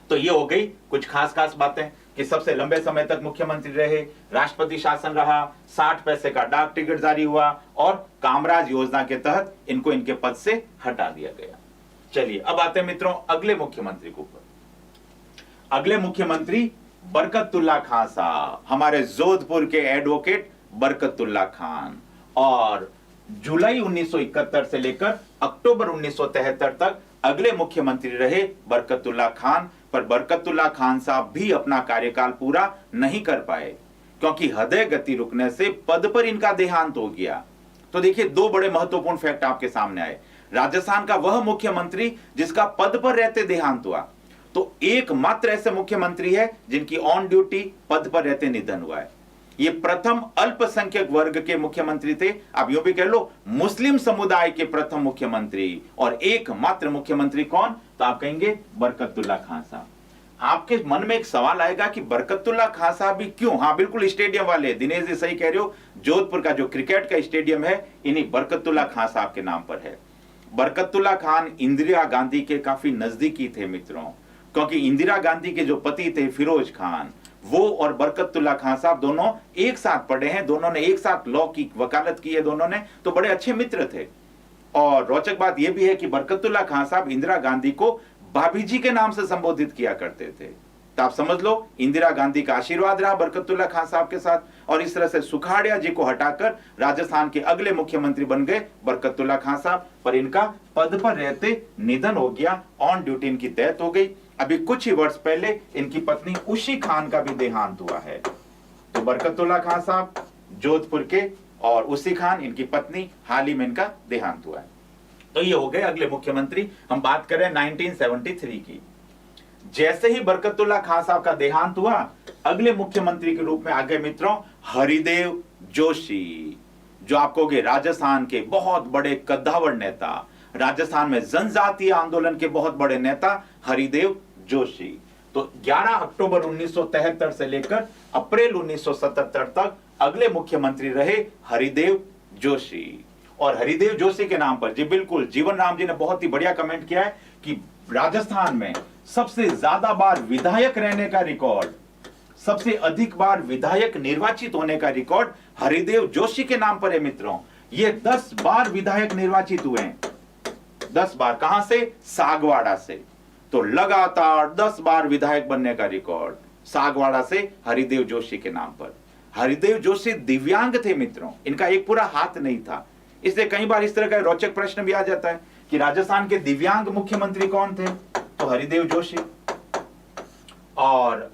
तो ये हो गई कुछ खास बातें कि सबसे लंबे समय तक मुख्यमंत्री रहे, राष्ट्रपति शासन रहा, 60 पैसे का डाक टिकट जारी हुआ और कामराज योजना के तहत इनको इनके पद से हटा दिया गया। चलिए अब आते हैं मित्रों अगले मुख्यमंत्री के ऊपर। अगले मुख्यमंत्री बरकतुल्ला खान साहब, हमारे जोधपुर के एडवोकेट बरकतुल्ला खान। और जुलाई 1971 से लेकर अक्टूबर 1973 तक अगले मुख्यमंत्री रहे बरकतुल्ला खान। पर बरकतुल्ला खान साहब भी अपना कार्यकाल पूरा नहीं कर पाए क्योंकि हृदय गति रुकने से पद पर इनका देहांत हो गया। तो देखिए 2 बड़े महत्वपूर्ण फैक्ट आपके सामने आए। राजस्थान का वह मुख्यमंत्री जिसका पद पर रहते देहांत हुआ, तो एकमात्र ऐसे मुख्यमंत्री है जिनकी ऑन ड्यूटी पद पर रहते निधन हुआ है। ये प्रथम अल्पसंख्यक वर्ग के मुख्यमंत्री थे, आप यूं भी कह लो मुस्लिम समुदाय के प्रथम मुख्यमंत्री और एकमात्र मुख्यमंत्री कौन? तो आप कहेंगे बरकतुल्ला खान साहब। आपके मन में एक सवाल आएगा कि बरकतुल्ला खान साहब भी क्यों? हाँ बिल्कुल, स्टेडियम वाले दिनेश जी सही कह रहे हो, जोधपुर का जो क्रिकेट का स्टेडियम है इन्हीं बरकतुल्ला खान साहब के नाम पर है। बरकतुल्ला खान इंदिरा गांधी के काफी नजदीकी थे मित्रों, क्योंकि इंदिरा गांधी के जो पति थे फिरोज खान, वो और बरकतुल्ला खान साहब दोनों एक साथ पढ़े हैं, दोनों ने एक साथ लॉ की वकालत की है दोनों ने, तो बड़े अच्छे मित्र थे। और रोचक बात यह भी है कि बरकतुल्ला खान साहब इंदिरा गांधी को भाभी जी के नाम से संबोधित किया करते थे। तो आप समझ लो इंदिरा गांधी का आशीर्वाद रहा बरकतुल्ला खान साहब के साथ, और इस तरह से सुखाड़िया जी को हटाकर राजस्थान के अगले मुख्यमंत्री बन गए बरकतुल्ला खान साहब। पर इनका पद पर रहते निधन हो गया, ऑन ड्यूटी इनकी डेथ हो गई। अभी कुछ ही वर्ष पहले इनकी पत्नी उशी खान का भी देहांत हुआ है। तो बरकतुल्ला खान साहब जोधपुर के और उसी खान इनकी पत्नी, हाल ही में इनका देहांत हुआ है। तो ये हो गए अगले मुख्यमंत्री। हम बात करें 1973 की। जैसे ही बरकतुल्ला खान साहब का देहांत हुआ, अगले मुख्यमंत्री के रूप में आ गए मित्रों हरिदेव जोशी, जो आप कहोगे राजस्थान के बहुत बड़े कद्दावर नेता, राजस्थान में जनजातीय आंदोलन के बहुत बड़े नेता हरिदेव जोशी। तो 11 अक्टूबर 1973 से लेकर अप्रैल 1977 तक अगले मुख्यमंत्री रहे हरिदेव जोशी। और हरिदेव जोशी के नाम पर जी बिल्कुल जीवन राम जी ने बहुत ही बढ़िया कमेंट किया है कि राजस्थान में सबसे ज्यादा बार विधायक रहने का रिकॉर्ड, सबसे अधिक बार विधायक निर्वाचित होने का रिकॉर्ड हरिदेव जोशी के नाम पर है मित्रों। ये 10 बार विधायक निर्वाचित हुए हैं, 10 बार। कहां से? सागवाड़ा से। तो लगातार 10 बार विधायक बनने का रिकॉर्ड सागवाड़ा से हरिदेव जोशी के नाम पर। हरिदेव जोशी दिव्यांग थे मित्रों, इनका एक पूरा हाथ नहीं था, इसलिए कई बार इस तरह का रोचक प्रश्न भी आ जाता है कि राजस्थान के दिव्यांग मुख्यमंत्री कौन थे? तो हरिदेव जोशी। और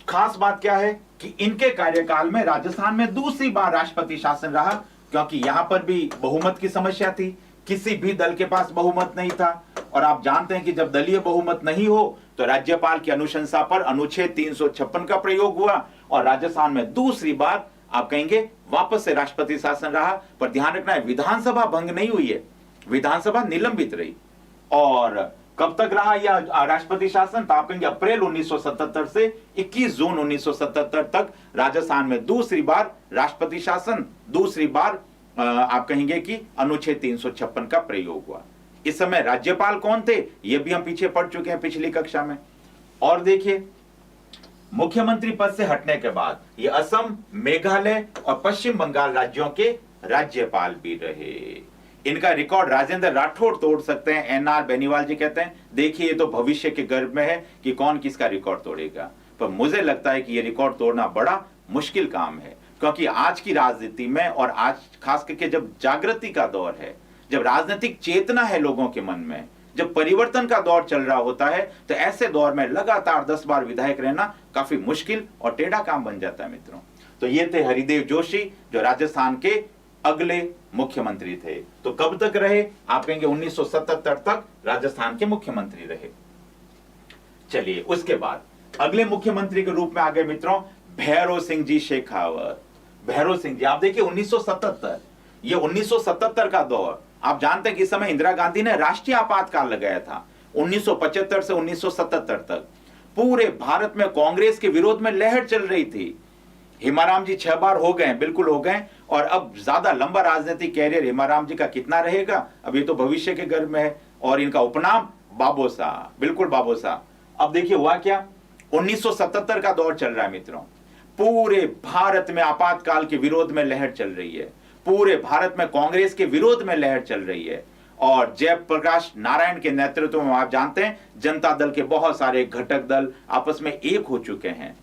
खास बात क्या है कि इनके कार्यकाल में राजस्थान में दूसरी बार राष्ट्रपति शासन रहा, क्योंकि यहां पर भी बहुमत की समस्या थी, किसी भी दल के पास बहुमत नहीं था। और आप जानते हैं कि जब दलीय बहुमत नहीं हो तो राज्यपाल की अनुशंसा पर अनुच्छेद 356 का प्रयोग हुआ और राजस्थान में दूसरी बार आप कहेंगे वापस से राष्ट्रपति शासन रहा। पर ध्यान रखना है, विधानसभा भंग नहीं हुई है, विधानसभा निलंबित रही। और कब तक रहा यह राष्ट्रपति शासन? तो आप कहेंगे अप्रैल 1977 से 21 जून 1977 तक राजस्थान में दूसरी बार राष्ट्रपति शासन, दूसरी बार आप कहेंगे कि अनुच्छेद 356 का प्रयोग हुआ। इस समय राज्यपाल कौन थे यह भी हम पीछे पढ़ चुके हैं पिछली कक्षा में। और देखिए, मुख्यमंत्री पद से हटने के बाद ये असम, मेघालय और पश्चिम बंगाल राज्यों के राज्यपाल भी रहे। इनका रिकॉर्ड राजेंद्र राठौड़ तोड़ सकते हैं। एनआर बेनीवाल जी कहते हैं देखिए ये तो भविष्य के गर्भ में है कि कौन किसका रिकॉर्ड तोड़ेगा। पर मुझे लगता है कि ये रिकॉर्ड तोड़ना बड़ा मुश्किल काम है, क्योंकि आज की राजनीति में और आज खास करके जब जागृति का दौर है, जब राजनीतिक चेतना है लोगों के मन में, जब परिवर्तन का दौर चल रहा होता है, तो ऐसे दौर में लगातार 10 बार विधायक रहना काफी मुश्किल और टेढ़ा काम बन जाता है मित्रों। तो ये थे हरिदेव जोशी जो राजस्थान के अगले मुख्यमंत्री थे। तो कब तक रहे? आप कहेंगे 1977 तक राजस्थान के मुख्यमंत्री रहे। चलिए, उसके बाद अगले मुख्यमंत्री के रूप में आ गए मित्रों भैरों सिंह जी शेखावत। भैरों सिंह जी, आप देखिए 1977, ये 1977 का दौर, आप जानते हैं कि इस समय इंदिरा गांधी ने राष्ट्रीय आपातकाल लगाया था। 1975 से 1977 तक पूरे भारत में कांग्रेस के विरोध में लहर चल रही थी। हेमाराम जी 6 बार हो गए, बिल्कुल हो गए। और अब ज्यादा लंबा राजनीतिक कैरियर हेमाराम जी का कितना रहेगा, अब ये तो भविष्य के गर्भ में है। और इनका उपनाम बाबोसा, बिल्कुल बाबोसा। अब देखिए हुआ क्या, 1977 का दौर चल रहा है मित्रों, पूरे भारत में आपातकाल के विरोध में लहर चल रही है, पूरे भारत में कांग्रेस के विरोध में लहर चल रही है। और जयप्रकाश नारायण के नेतृत्व में आप जानते हैं जनता दल के बहुत सारे घटक दल आपस में एक हो चुके हैं।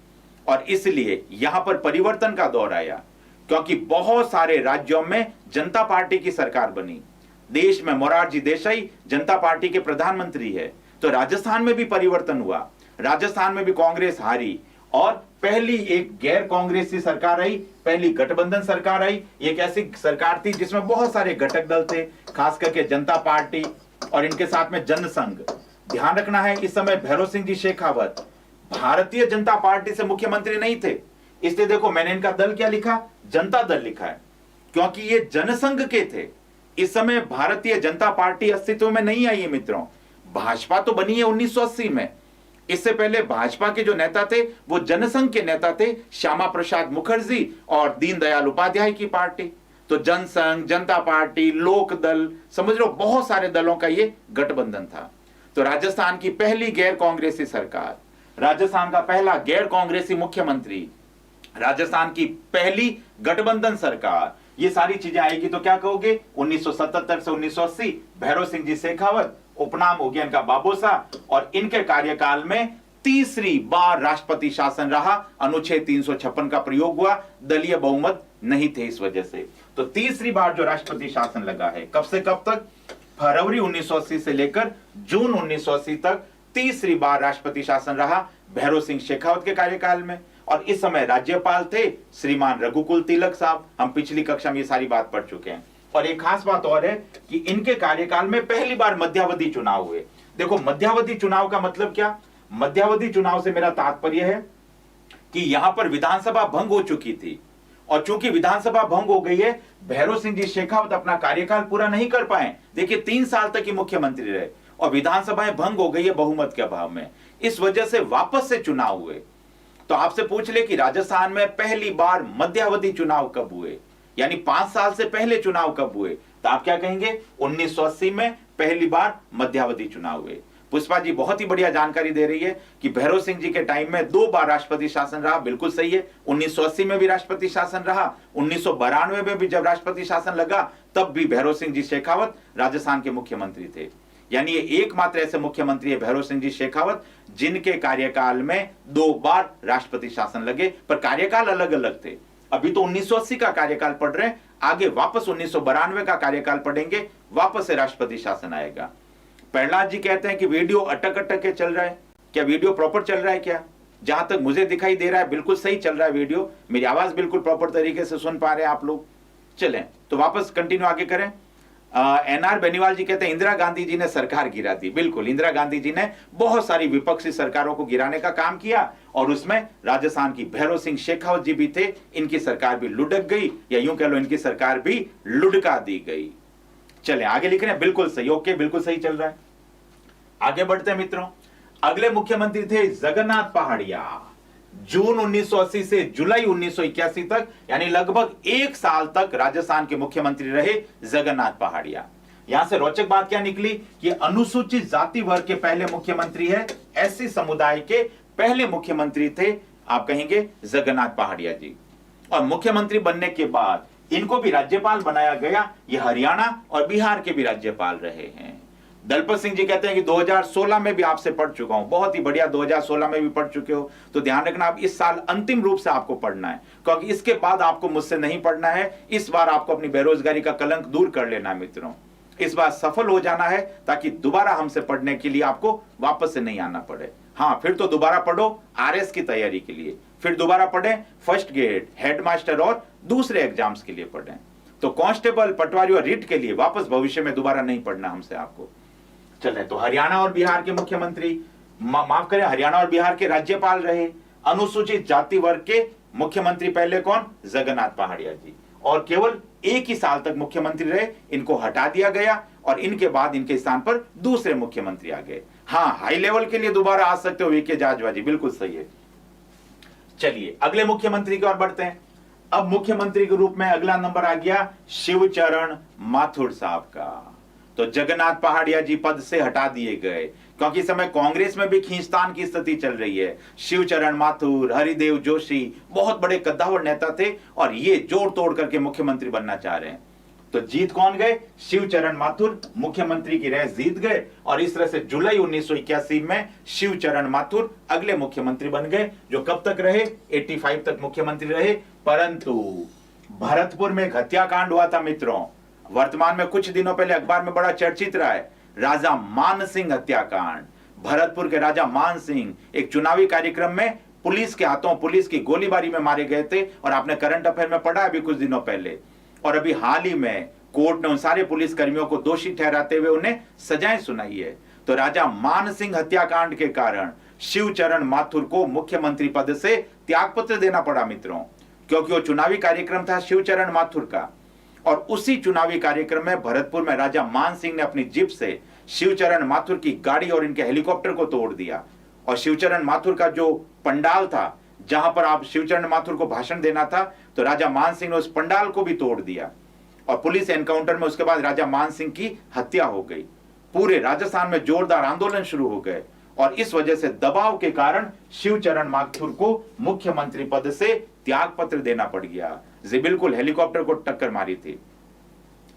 और इसलिए यहां पर परिवर्तन का दौर आया, क्योंकि बहुत सारे राज्यों में जनता पार्टी की सरकार बनी। देश में मोरारजी देसाई जनता पार्टी के प्रधानमंत्री है। तो राजस्थान में भी परिवर्तन हुआ, राजस्थान में भी कांग्रेस हारी और पहली एक गैर कांग्रेसी सरकार आई, पहली गठबंधन सरकार आई। एक ऐसी सरकार थी जिसमें बहुत सारे घटक दल थे, खास करके जनता पार्टी और इनके साथ में जनसंघ। ध्यान रखना है, इस समय भैरों सिंह जी शेखावत भारतीय जनता पार्टी से मुख्यमंत्री नहीं थे, इसलिए देखो मैंने इनका दल क्या लिखा, जनता दल लिखा है, क्योंकि ये जनसंघ के थे। इस समय भारतीय जनता पार्टी अस्तित्व में नहीं आई है मित्रों। भाजपा तो बनी है 1980 में, इससे पहले भाजपा के जो नेता थे वो जनसंघ के नेता थे, श्यामा प्रसाद मुखर्जी और दीनदयाल उपाध्याय की पार्टी। तो जनसंघ, जनता पार्टी, लोक दल, समझ लो बहुत सारे दलों का ये गठबंधन था। तो राजस्थान की पहली गैर कांग्रेसी सरकार, राजस्थान का पहला गैर कांग्रेसी मुख्यमंत्री, राजस्थान की पहली गठबंधन सरकार, ये सारी चीजें आएगी तो क्या कहोगे, 1977 से 1980 भैरों सिंह जी शेखावत, उपनाम हो गया इनका बाबोसा। और इनके कार्यकाल में तीसरी बार राष्ट्रपति शासन रहा, अनुच्छेद 356 का प्रयोग हुआ, दलीय बहुमत नहीं थे इस वजह से। तो तीसरी बार जो राष्ट्रपति शासन लगा है, कब से कब तक, फरवरी 1980 से लेकर जून 1980 तक तीसरी बार राष्ट्रपति शासन रहा भैरों सिंह शेखावत के कार्यकाल में। और इस समय राज्यपाल थे श्रीमान रघुकुल तिलक साहब। हम पिछली कक्षा में ये सारी बात पढ़ चुके हैं। और एक खास बात और है कि इनके कार्यकाल में पहली बार मध्यावधि चुनाव हुए। देखो मध्यावधि चुनाव का मतलब क्या, मध्यावधि चुनाव से मेरा तात्पर्य है कि यहां पर विधानसभा भंग हो चुकी थी और चूंकि विधानसभा भंग हो गई है, भैरव सिंह जी शेखावत अपना कार्यकाल पूरा नहीं कर पाए। देखिए 3 साल तक ही मुख्यमंत्री रहे और विधानसभाएं भंग हो गई है बहुमत के अभाव में, इस वजह से वापस से चुनाव हुए। तो आपसे पूछ ले कि राजस्थान में पहली बार मध्यावधि चुनाव कब हुए, यानी 5 साल से पहले चुनाव कब हुए, तो आप क्या कहेंगे? 1980 में पहली बार मध्यावधि चुनाव हुए। पुष्पा जी बहुत ही बढ़िया जानकारी दे रही है कि भैरव सिंह जी के टाइम में 2 बार राष्ट्रपति शासन रहा। बिल्कुल सही है, 1980 में भी राष्ट्रपति शासन रहा, 1992 में भी जब राष्ट्रपति शासन लगा तब भी भैरव सिंह जी शेखावत राजस्थान के मुख्यमंत्री थे। यानी ये एकमात्र ऐसे मुख्यमंत्री है भैरव सिंह जी शेखावत जिनके कार्यकाल में 2 बार राष्ट्रपति शासन लगे, पर कार्यकाल अलग अलग थे। अभी तो 1980 का कार्यकाल पढ़ रहे हैं, आगे वापस 1992 का कार्यकाल पढ़ेंगे, वापस से राष्ट्रपति शासन आएगा। प्रहलाद जी कहते हैं कि वीडियो अटक अटक के चल रहा है, क्या वीडियो प्रॉपर चल रहा है? क्या जहां तक मुझे दिखाई दे रहा है बिल्कुल सही चल रहा है वीडियो, मेरी आवाज बिल्कुल प्रॉपर तरीके से सुन पा रहे हैं आप लोग। चलें तो वापस कंटिन्यू आगे करें। एनआर बेनीवाल जी कहते हैं इंदिरा गांधी जी ने सरकार गिरा दी। बिल्कुल, इंदिरा गांधी जी ने बहुत सारी विपक्षी सरकारों को गिराने का काम किया और उसमें राजस्थान की भैरव सिंह शेखावत जी भी थे। इनकी सरकार भी लुढ़क गई, या यूं कह लो इनकी सरकार भी लुढ़का दी गई। चले आगे लिख रहे हैं, बिल्कुल सही, ओके बिल्कुल सही चल रहा है। आगे बढ़ते हैं मित्रों। अगले मुख्यमंत्री थे जगन्नाथ पहाड़िया। जून 1980 से जुलाई 1981 तक, यानी लगभग 1 साल तक राजस्थान के मुख्यमंत्री रहे जगन्नाथ पहाड़िया। यहां से रोचक बात क्या निकली कि अनुसूचित जाति वर्ग के पहले मुख्यमंत्री है, एससी समुदाय के पहले मुख्यमंत्री थे, आप कहेंगे जगन्नाथ पहाड़िया जी। और मुख्यमंत्री बनने के बाद इनको भी राज्यपाल बनाया गया। ये हरियाणा और बिहार के भी राज्यपाल रहे हैं। दलपत सिंह जी कहते हैं कि 2016 में भी आपसे पढ़ चुका हूं। बहुत ही बढ़िया, 2016 में भी पढ़ चुके हो तो ध्यान रखना, आप इस साल अंतिम रूप से आपको पढ़ना है, क्योंकि इसके बाद आपको मुझसे नहीं पढ़ना है। इस बार आपको अपनी बेरोजगारी का कलंक दूर कर लेना है मित्रों, इस बार सफल हो जाना है ताकि दोबारा हमसे पढ़ने के लिए आपको वापस से नहीं आना पड़े। हाँ, फिर तो दोबारा पढ़ो आरएस की तैयारी के लिए, फिर दोबारा पढ़ें फर्स्ट ग्रेड, हेडमास्टर और दूसरे एग्जाम्स के लिए पढ़ें। तो कांस्टेबल, पटवारी और रिट के लिए वापस भविष्य में दोबारा नहीं पढ़ना हमसे आपको। चले तो हरियाणा और बिहार के मुख्यमंत्री, माफ करें, हरियाणा और बिहार के राज्यपाल रहे। अनुसूचित जाति वर्ग के मुख्यमंत्री पहले कौन? जगन्नाथ पहाड़िया जी। और केवल 1 ही साल तक मुख्यमंत्री रहे, इनको हटा दिया गया और इनके बाद इनके स्थान पर दूसरे मुख्यमंत्री आ गए। हाँ, हाई लेवल के लिए दोबारा आ सकते हो वीके जाजवा जी, बिल्कुल सही है। चलिए अगले मुख्यमंत्री की ओर बढ़ते हैं। अब मुख्यमंत्री के रूप में अगला नंबर आ गया शिवचरण माथुर साहब का। तो जगन्नाथ पहाड़िया जी पद से हटा दिए गए, क्योंकि इस समय कांग्रेस में भी खींचतान की स्थिति चल रही है। शिवचरण माथुर, हरिदेव जोशी बहुत बड़े कद्दावर नेता थे और ये जोड़ तोड़ करके मुख्यमंत्री बनना चाह रहे हैं। तो जीत कौन गए? शिवचरण माथुर मुख्यमंत्री की रेस जीत गए और इस तरह से जुलाई 1981 में शिवचरण माथुर अगले मुख्यमंत्री बन गए, जो कब तक रहे? 85 तक मुख्यमंत्री रहे। परंतु भरतपुर में एक हत्याकांड हुआ था मित्रों, वर्तमान में कुछ दिनों पहले अखबार में बड़ा चर्चित रहा है, राजा मान सिंह हत्याकांड। भरतपुर के राजा मान सिंह एक चुनावी कार्यक्रम में पुलिस के हाथों, पुलिस की गोलीबारी में मारे गए थे और आपने करंट अफेयर में पढ़ा अभी कुछ दिनों पहले। और अभी हाल ही में कोर्ट ने उन सारे पुलिस कर्मियों को दोषी ठहराते हुए उन्हें सजाएं सुनाई है। तो राजा मान सिंह हत्याकांड के कारण शिवचरण माथुर को मुख्यमंत्री पद से त्यागपत्र देना पड़ा मित्रों, क्योंकि वो चुनावी कार्यक्रम था शिवचरण माथुर का। और उसी चुनावी कार्यक्रम में भरतपुर में राजा मान सिंह ने अपनी जीप से शिवचरण माथुर की गाड़ी और इनके हेलीकॉप्टर को तोड़ दिया। और शिवचरण माथुर का जो पंडाल था, जहां पर आप शिवचरण माथुर को भाषण देना था, तो राजा मान सिंह ने उस पंडाल को भी तोड़ दिया। और पुलिस एनकाउंटर में उसके बाद राजा मान सिंह की हत्या हो गई। पूरे राजस्थान में जोरदार आंदोलन शुरू हो गए और इस वजह से दबाव के कारण शिवचरण माथुर को मुख्यमंत्री पद से त्यागपत्र देना पड़ गया। जी बिल्कुल, हेलीकॉप्टर को टक्कर मारी थी।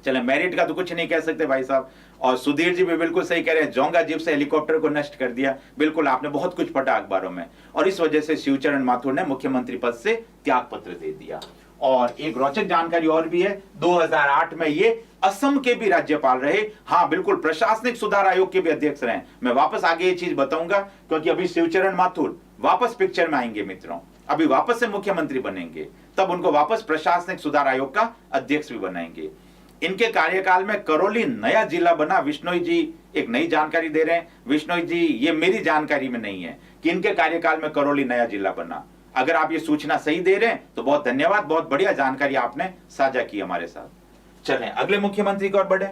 चले, मेरिट का तो कुछ नहीं कह सकते भाई साहब। और सुधीर जी भी बिल्कुल सही कह रहे हैं, जोंगा जीप से हेलीकॉप्टर को नष्ट कर दिया। बिल्कुल, आपने बहुत कुछ पढ़ा अखबारों में। और इस वजह से शिवचरण माथुर ने मुख्यमंत्री पद से त्यागपत्र दे दिया। और एक रोचक जानकारी और भी है, 2008 में ये असम के भी राज्यपाल रहे। हाँ बिल्कुल, प्रशासनिक सुधार आयोग के भी अध्यक्ष रहे। मैं वापस आगे ये चीज बताऊंगा, क्योंकि अभी शिवचरण माथुर वापस पिक्चर में आएंगे मित्रों, अभी वापस से मुख्यमंत्री बनेंगे, तब उनको वापस प्रशासनिक सुधार आयोग का अध्यक्ष भी बनाएंगे। इनके कार्यकाल में करौली नया जिला बना। विश्नोई जी एक नई जानकारी दे रहे हैं। विश्नोई जी, ये मेरी जानकारी में नहीं है कि इनके कार्यकाल में करौली नया जिला बना। अगर आप ये सूचना सही दे रहे हैं तो बहुत धन्यवाद, बहुत बढ़िया जानकारी आपने साझा की हमारे साथ। चलें अगले मुख्यमंत्री की ओर बढ़े।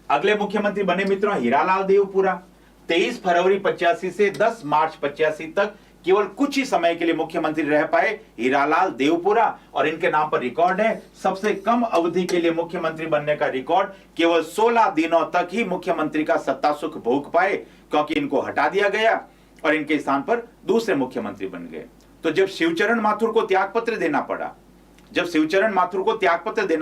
अगले मुख्यमंत्री बने मित्रों हीरालाल देवपुरा। 23 फरवरी 85 से 10 मार्च 85 तक केवल कुछ ही समय के लिए मुख्यमंत्री रह पाए हीरालाल देवपुरा, और इनके नाम पर रिकॉर्ड है सबसे कम अवधि के लिए मुख्यमंत्री बनने का रिकॉर्ड। केवल 16 दिनों तक ही मुख्यमंत्री का सत्ता सुख भोग पाए, क्योंकि इनको हटा दिया गया और इनके स्थान पर दूसरे मुख्यमंत्री बन गए। तो जब शिवचरण माथुर को त्यागपत्र देना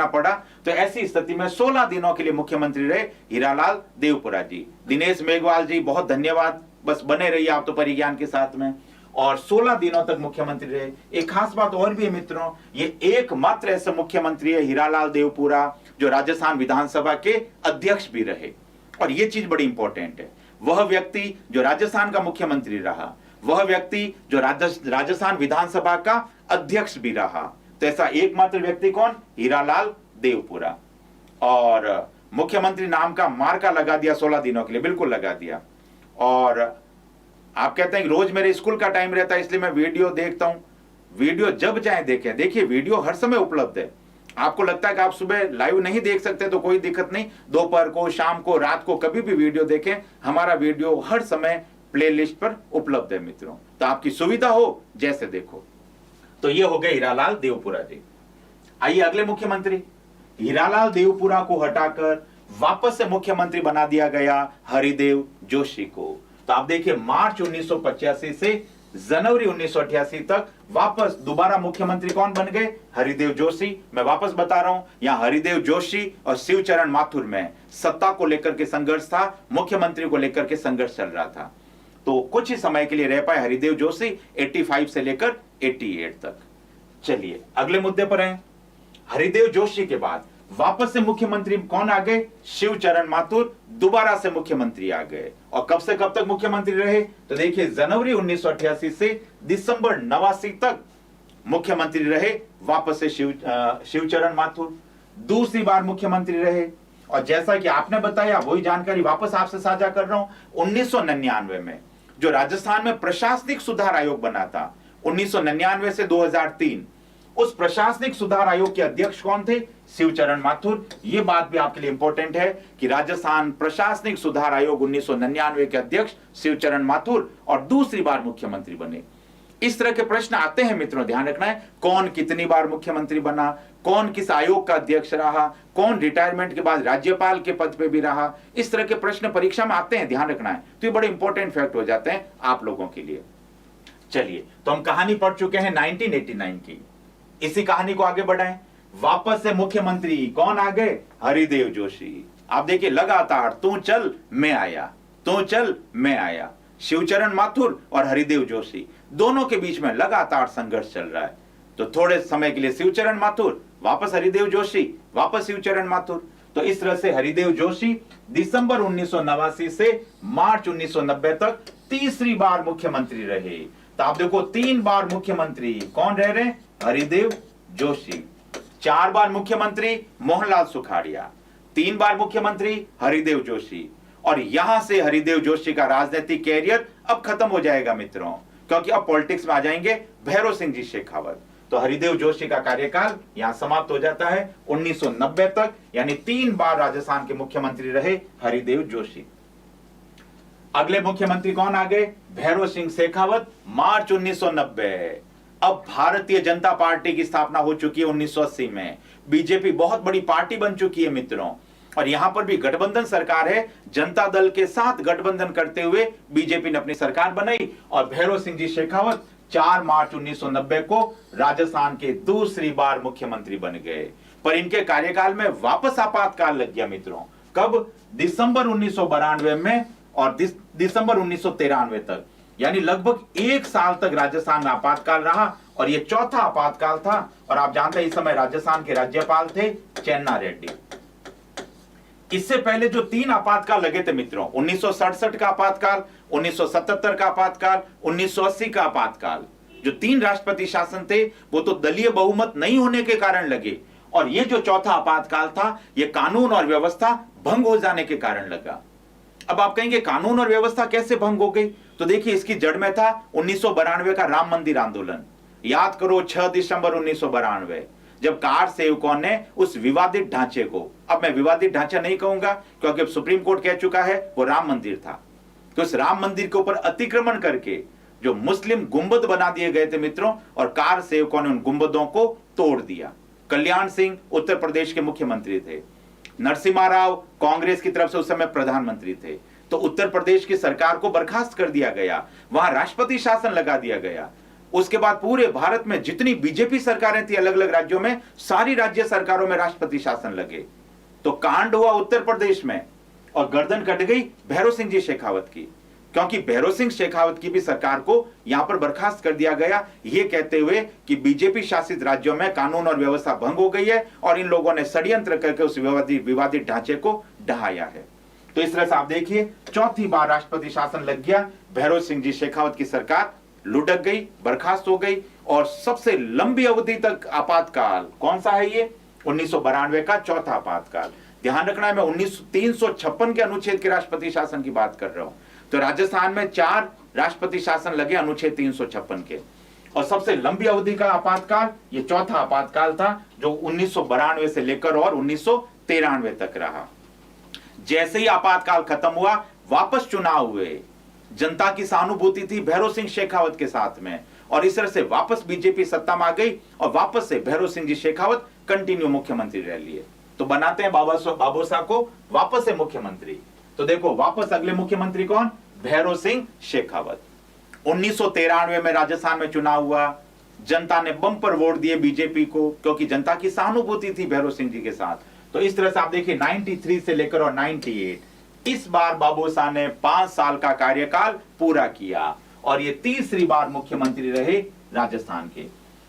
पड़ा, तो ऐसी स्थिति में 16 दिनों के लिए मुख्यमंत्री रहे हीरालाल देवपुरा जी। दिनेश मेघवाल जी बहुत धन्यवाद, बस बने रहिए आप तो परिज्ञान के साथ में। और 16 दिनों तक मुख्यमंत्री रहे। एक खास बात और भी है मित्रों, ये एकमात्र ऐसा मुख्यमंत्री है हीरालाल देवपुरा जो राजस्थान विधानसभा के अध्यक्ष भी रहे। और ये चीज बड़ी इंपॉर्टेंट है, वह व्यक्ति जो राजस्थान का मुख्यमंत्री रहा, वह व्यक्ति जो राजस्थान विधानसभा का अध्यक्ष भी रहा। तो ऐसा एकमात्र व्यक्ति कौन? हीरालाल देवपुरा। और मुख्यमंत्री नाम का मार्का लगा दिया 16 दिनों के लिए, बिल्कुल लगा दिया। और आप कहते हैं रोज मेरे स्कूल का टाइम रहता है इसलिए मैं वीडियो देखता हूं। वीडियो जब चाहे देखें, देखिए वीडियो हर समय उपलब्ध है। आपको लगता है कि आप सुबह लाइव नहीं देख सकते तो कोई दिक्कत नहीं, दोपहर को, शाम को, रात को कभी भी वीडियो देखें, हमारा वीडियो हर समय प्लेलिस्ट पर उपलब्ध है मित्रों। तो आपकी सुविधा हो जैसे देखो। तो ये हो गए हीरालाल देवपुरा जी। आइए अगले मुख्यमंत्री। हीरालाल देवपुरा को हटाकर वापस से मुख्यमंत्री बना दिया गया हरिदेव जोशी को। तो आप देखिए मार्च 1985 से जनवरी 1988 तक वापस दोबारा मुख्यमंत्री कौन बन गए? हरिदेव जोशी। मैं वापस बता रहा हूं, यहां हरिदेव जोशी और शिवचरण माथुर में सत्ता को लेकर के संघर्ष था, मुख्यमंत्री को लेकर के संघर्ष चल रहा था। तो कुछ ही समय के लिए रह पाए हरिदेव जोशी 85 से लेकर 88 तक। चलिए अगले मुद्दे पर हैं। हरिदेव जोशी के बाद वापस से मुख्यमंत्री कौन आ गए? शिवचरण माथुर दोबारा से मुख्यमंत्री आ गए। और कब से कब तक मुख्यमंत्री रहे? तो देखिए जनवरी 1988 से दिसंबर 89 तक मुख्यमंत्री रहे वापस से शिवचरण माथुर। दूसरी बार मुख्यमंत्री रहे। और जैसा कि आपने बताया वही जानकारी वापस आपसे साझा कर रहा हूं। 1999 में जो राजस्थान में प्रशासनिक सुधार आयोग बना था 1999 से 2003, उस प्रशासनिक सुधार आयोग के अध्यक्ष कौन थे? शिवचरण माथुर। यह बात भी आपके लिए इंपॉर्टेंट है कि राजस्थान प्रशासनिक सुधार आयोग 1999 के अध्यक्ष शिवचरण माथुर और दूसरी बार मुख्यमंत्री बने। इस तरह के प्रश्न आते हैं मित्रों, ध्यान रखना है। कौन कितनी बार मुख्यमंत्री बना, कौन किस आयोग का अध्यक्ष रहा, कौन रिटायरमेंट के बाद राज्यपाल के पद पे भी रहा, इस तरह के प्रश्न परीक्षा में आते हैं, ध्यान रखना है। तो ये बड़े इंपॉर्टेंट फैक्ट हो जाते हैं आप लोगों के लिए। चलिए तो हम कहानी पढ़ चुके हैं 1989 की। इसी कहानी को आगे बढ़ाएं। वापस से मुख्यमंत्री कौन आ गए? हरिदेव जोशी। आप देखिए लगातार तू चल मैं आया, तू चल मैं आया। शिवचरण माथुर और हरिदेव जोशी दोनों के बीच में लगातार संघर्ष चल रहा है। तो थोड़े समय के लिए शिवचरण माथुर, वापस हरिदेव जोशी, वापस शिवचरण माथुर। तो इस तरह से हरिदेव जोशी दिसंबर 1989 से मार्च 1990 तक तीसरी बार मुख्यमंत्री रहे। तो आप देखो 3 बार मुख्यमंत्री कौन रह रहे? हरिदेव जोशी। 4 बार मुख्यमंत्री मोहनलाल सुखाड़िया, 3 बार मुख्यमंत्री हरिदेव जोशी। और यहां से हरिदेव जोशी का राजनीतिक कैरियर अब खत्म हो जाएगा मित्रों, क्योंकि अब पॉलिटिक्स में आ जाएंगे भैरव सिंह जी शेखावत। तो हरिदेव जोशी का कार्यकाल यहां समाप्त हो जाता है 1990 तक, यानी 3 बार राजस्थान के मुख्यमंत्री रहे हरिदेव जोशी। अगले मुख्यमंत्री कौन आ गए? भैरव सिंह शेखावत, मार्च 1990। अब भारतीय जनता पार्टी की स्थापना हो चुकी है 1980 में। बीजेपी बहुत बड़ी पार्टी बन चुकी है मित्रों, और यहां पर भी गठबंधन सरकार है। जनता दल के साथ गठबंधन करते हुए बीजेपी ने अपनी सरकार बनाई और भैरव सिंह जी शेखावत 4 मार्च 1990 को राजस्थान के दूसरी बार मुख्यमंत्री बन गए। पर इनके कार्यकाल में वापस आपातकाल लग गया मित्रों। कब? दिसंबर 1992 में और दिसंबर 1993 तक, यानी लगभग 1 साल तक राजस्थान में आपातकाल रहा। और यह चौथा आपातकाल था। और आप जानते हैं इस समय राजस्थान के राज्यपाल थे चेन्ना रेड्डी। इससे पहले जो 3 आपातकाल लगे थे मित्रों, 1967 का आपातकाल, 1977 का आपातकाल, 1980 का आपातकाल, जो 3 राष्ट्रपति शासन थे वो तो दलीय बहुमत नहीं होने के कारण लगे। और ये जो चौथा आपातकाल था ये कानून और व्यवस्था भंग हो जाने के कारण लगा। अब आप कहेंगे कानून और व्यवस्था कैसे भंग हो गई? तो तो देखिए इसकी जड़ में था 1992 का राम मंदिर आंदोलन। याद करो 6 दिसंबर 1992, जब कार सेवकों ने उस विवादित ढांचे को, अब मैं विवादित ढांचा नहीं कहूंगा क्योंकि अब सुप्रीम कोर्ट कह चुका है वो राम मंदिर था, तो उस राम मंदिर के ऊपर अतिक्रमण करके जो मुस्लिम गुंबद बना दिए गए थे मित्रों, और कार सेवकों ने उन गुंबदों को तोड़ दिया। कल्याण सिंह उत्तर प्रदेश के मुख्यमंत्री थे, नरसिम्हा राव कांग्रेस की तरफ से उस समय प्रधानमंत्री थे, तो उत्तर प्रदेश की सरकार को बर्खास्त कर दिया गया, वहां राष्ट्रपति शासन लगा दिया गया। उसके बाद पूरे भारत में जितनी बीजेपी सरकारें थी अलग अलग राज्यों में, सारी राज्य सरकारों में राष्ट्रपति शासन लगे। तो कांड हुआ उत्तर प्रदेश में और गर्दन कट गई भैरव सिंह जी शेखावत की, क्योंकि भैरव सिंह शेखावत की भी सरकार को यहां पर बर्खास्त कर दिया गया, यह कहते हुए कि बीजेपी शासित राज्यों में कानून और व्यवस्था भंग हो गई है और इन लोगों ने षड्यंत्र करके उस विवादित ढांचे को ढहाया है। तो इस तरह से आप देखिए चौथी बार राष्ट्रपति शासन लग गया, भैरव सिंह जी शेखावत की सरकार लुढ़क गई, बर्खास्त हो गई। और सबसे लंबी अवधि तक आपातकाल कौन सा है? ये 1992 का चौथा आपातकाल। ध्यान रखना है, मैं 356 के अनुच्छेद के राष्ट्रपति शासन की बात कर रहा हूं। तो राजस्थान में 4 राष्ट्रपति शासन लगे अनुच्छेद 356 के, और सबसे लंबी अवधि का आपातकाल ये चौथा आपातकाल था जो 1992 से लेकर और 1993 तक रहा। जैसे ही आपातकाल खत्म हुआ, वापस चुनाव हुए। जनता की सहानुभूति थी भैरव सिंह शेखावत के साथ में, और इस तरह से वापस बीजेपी सत्ता में आ गई और वापस से भैरव सिंह जी शेखावत कंटिन्यू मुख्यमंत्री रह लिए। तो बनाते हैं बाबूसा को वापस से मुख्यमंत्री। तो देखो वापस अगले मुख्यमंत्री कौन? भैरव सिंह शेखावत। 1993 में राजस्थान में चुनाव हुआ, जनता ने बम्पर वोट दिए बीजेपी को, क्योंकि जनता की सहानुभूति थी भैरव सिंह जी के साथ। तो इस तरह से आप देखिए 93 से लेकर और 98, इस बार बाबूसा ने 5 साल का कार्यकाल पूरा किया और ये तीसरी बार मुख्यमंत्री रहे राजस्थान के।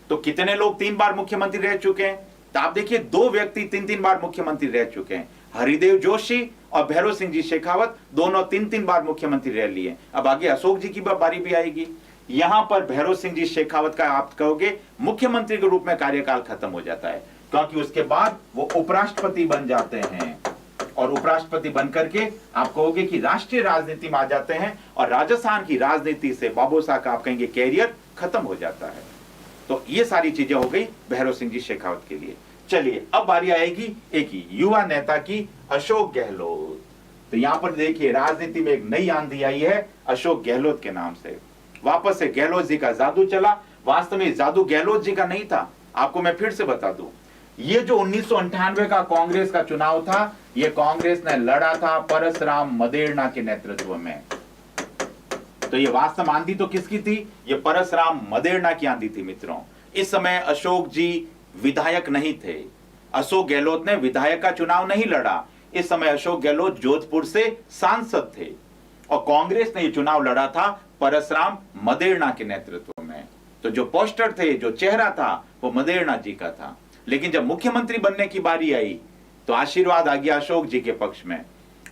तो कितने लोग 3 बार मुख्यमंत्री रह चुके हैं? तो आप देखिए 2 व्यक्ति 3-3 बार मुख्यमंत्री रह चुके हैं, हरिदेव जोशी और भैरव सिंह जी शेखावत, दोनों 3-3 बार मुख्यमंत्री रह लिए। अब आगे अशोक जी की बारी भी आएगी। यहां पर भैरव सिंह जी शेखावत का आप कहोगे मुख्यमंत्री के रूप में कार्यकाल खत्म हो जाता है, क्योंकि उसके बाद वो उपराष्ट्रपति बन जाते हैं, और उपराष्ट्रपति बनकर के आप कहोगे कि राष्ट्रीय राजनीति में आ जाते हैं, और राजस्थान की राजनीति से बाबूसा का आप कहेंगे कैरियर खत्म हो जाता है। तो ये सारी चीजें हो गई भैरव सिंह जी शेखावत के लिए। चलिए अब बारी आएगी एक युवा नेता की, अशोक गहलोत। तो यहां पर देखिए राजनीति में एक नई आंधी आई है अशोक गहलोत के नाम से। वापस से गहलोत जी का जादू चला। वास्तव में जादू गहलोत जी का नहीं था, आपको मैं फिर से बता दूं, ये जो 1998 का कांग्रेस का चुनाव था, ये कांग्रेस ने लड़ा था परसराम मदेरणा के नेतृत्व में। तो ये वास्तव आंधी तो किसकी थी? ये परसराम मदेरणा की आंधी थी मित्रों। इस समय अशोक जी विधायक नहीं थे, अशोक गहलोत ने विधायक का चुनाव नहीं लड़ा। इस समय अशोक गहलोत जोधपुर से सांसद थे, और कांग्रेस ने ये चुनाव लड़ा था परसराम मदेरणा के नेतृत्व में। तो जो पोस्टर थे, जो चेहरा था, वो मदेरणा जी का था। लेकिन जब मुख्यमंत्री बनने की बारी आई तो आशीर्वाद आ गया अशोक जी के पक्ष में,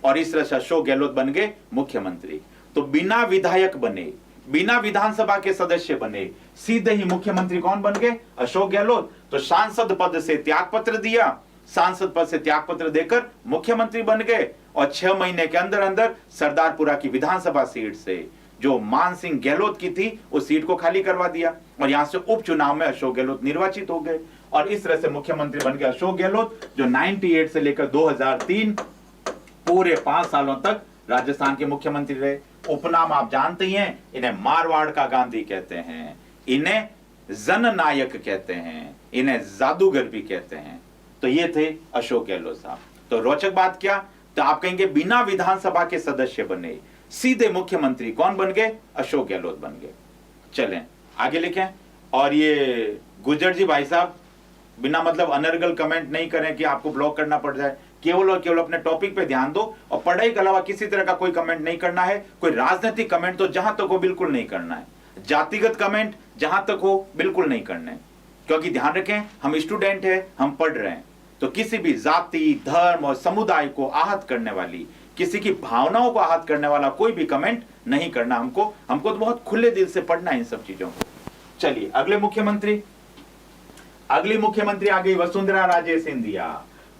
और इस तरह से अशोक गहलोत बन गए मुख्यमंत्री। तो बिना विधायक बने, बिना विधानसभा के सदस्य बने, सीधे ही मुख्यमंत्री कौन बन गए? अशोक गहलोत। तो सांसद पद से त्याग पत्र दिया, सांसद पद से त्याग पत्र देकर मुख्यमंत्री बन गए, और 6 महीने के अंदर अंदर सरदारपुरा की विधानसभा सीट से जो मान सिंह गहलोत की थी उस सीट को खाली करवा दिया, और यहां से उपचुनाव में अशोक गहलोत निर्वाचित हो गए, और इस तरह से मुख्यमंत्री बन गए अशोक गहलोत, जो 98 से लेकर 2003 पूरे 5 सालों तक राजस्थान के मुख्यमंत्री रहे। उपनाम आप जानते ही हैं, इन्हें मारवाड़ का गांधी कहते हैं, इन्हें जननायक कहते हैं, इन्हें जादूगर भी कहते हैं। तो ये थे अशोक गहलोत साहब। तो रोचक बात क्या? तो आप कहेंगे बिना विधानसभा के सदस्य बने, सीधे मुख्यमंत्री कौन बन गए? अशोक गहलोत बन गए। चलें आगे लिखें। और ये गुजर जी भाई साहब, बिना मतलब अनर्गल कमेंट नहीं करें कि आपको ब्लॉक करना पड़ जाए। केवल और केवल अपने टॉपिक पे ध्यान दो, और पढ़ाई के अलावा किसी तरह का कोई कमेंट नहीं करना है। कोई राजनीतिक कमेंट तो जहां तक हो बिल्कुल नहीं करना है, जातिगत कमेंट जहां तक हो बिल्कुल नहीं करना है, क्योंकि ध्यान रखें हम स्टूडेंट हैं, हम पढ़ रहे हैं। तो किसी भी जाति, धर्म और समुदाय को आहत करने वाली, किसी की भावनाओं को आहत करने वाला कोई भी कमेंट नहीं करना हमको तो बहुत खुले दिल से पढ़ना है इन सब चीजों को। चलिए अगली मुख्यमंत्री आ गई वसुंधरा राजे सिंधिया।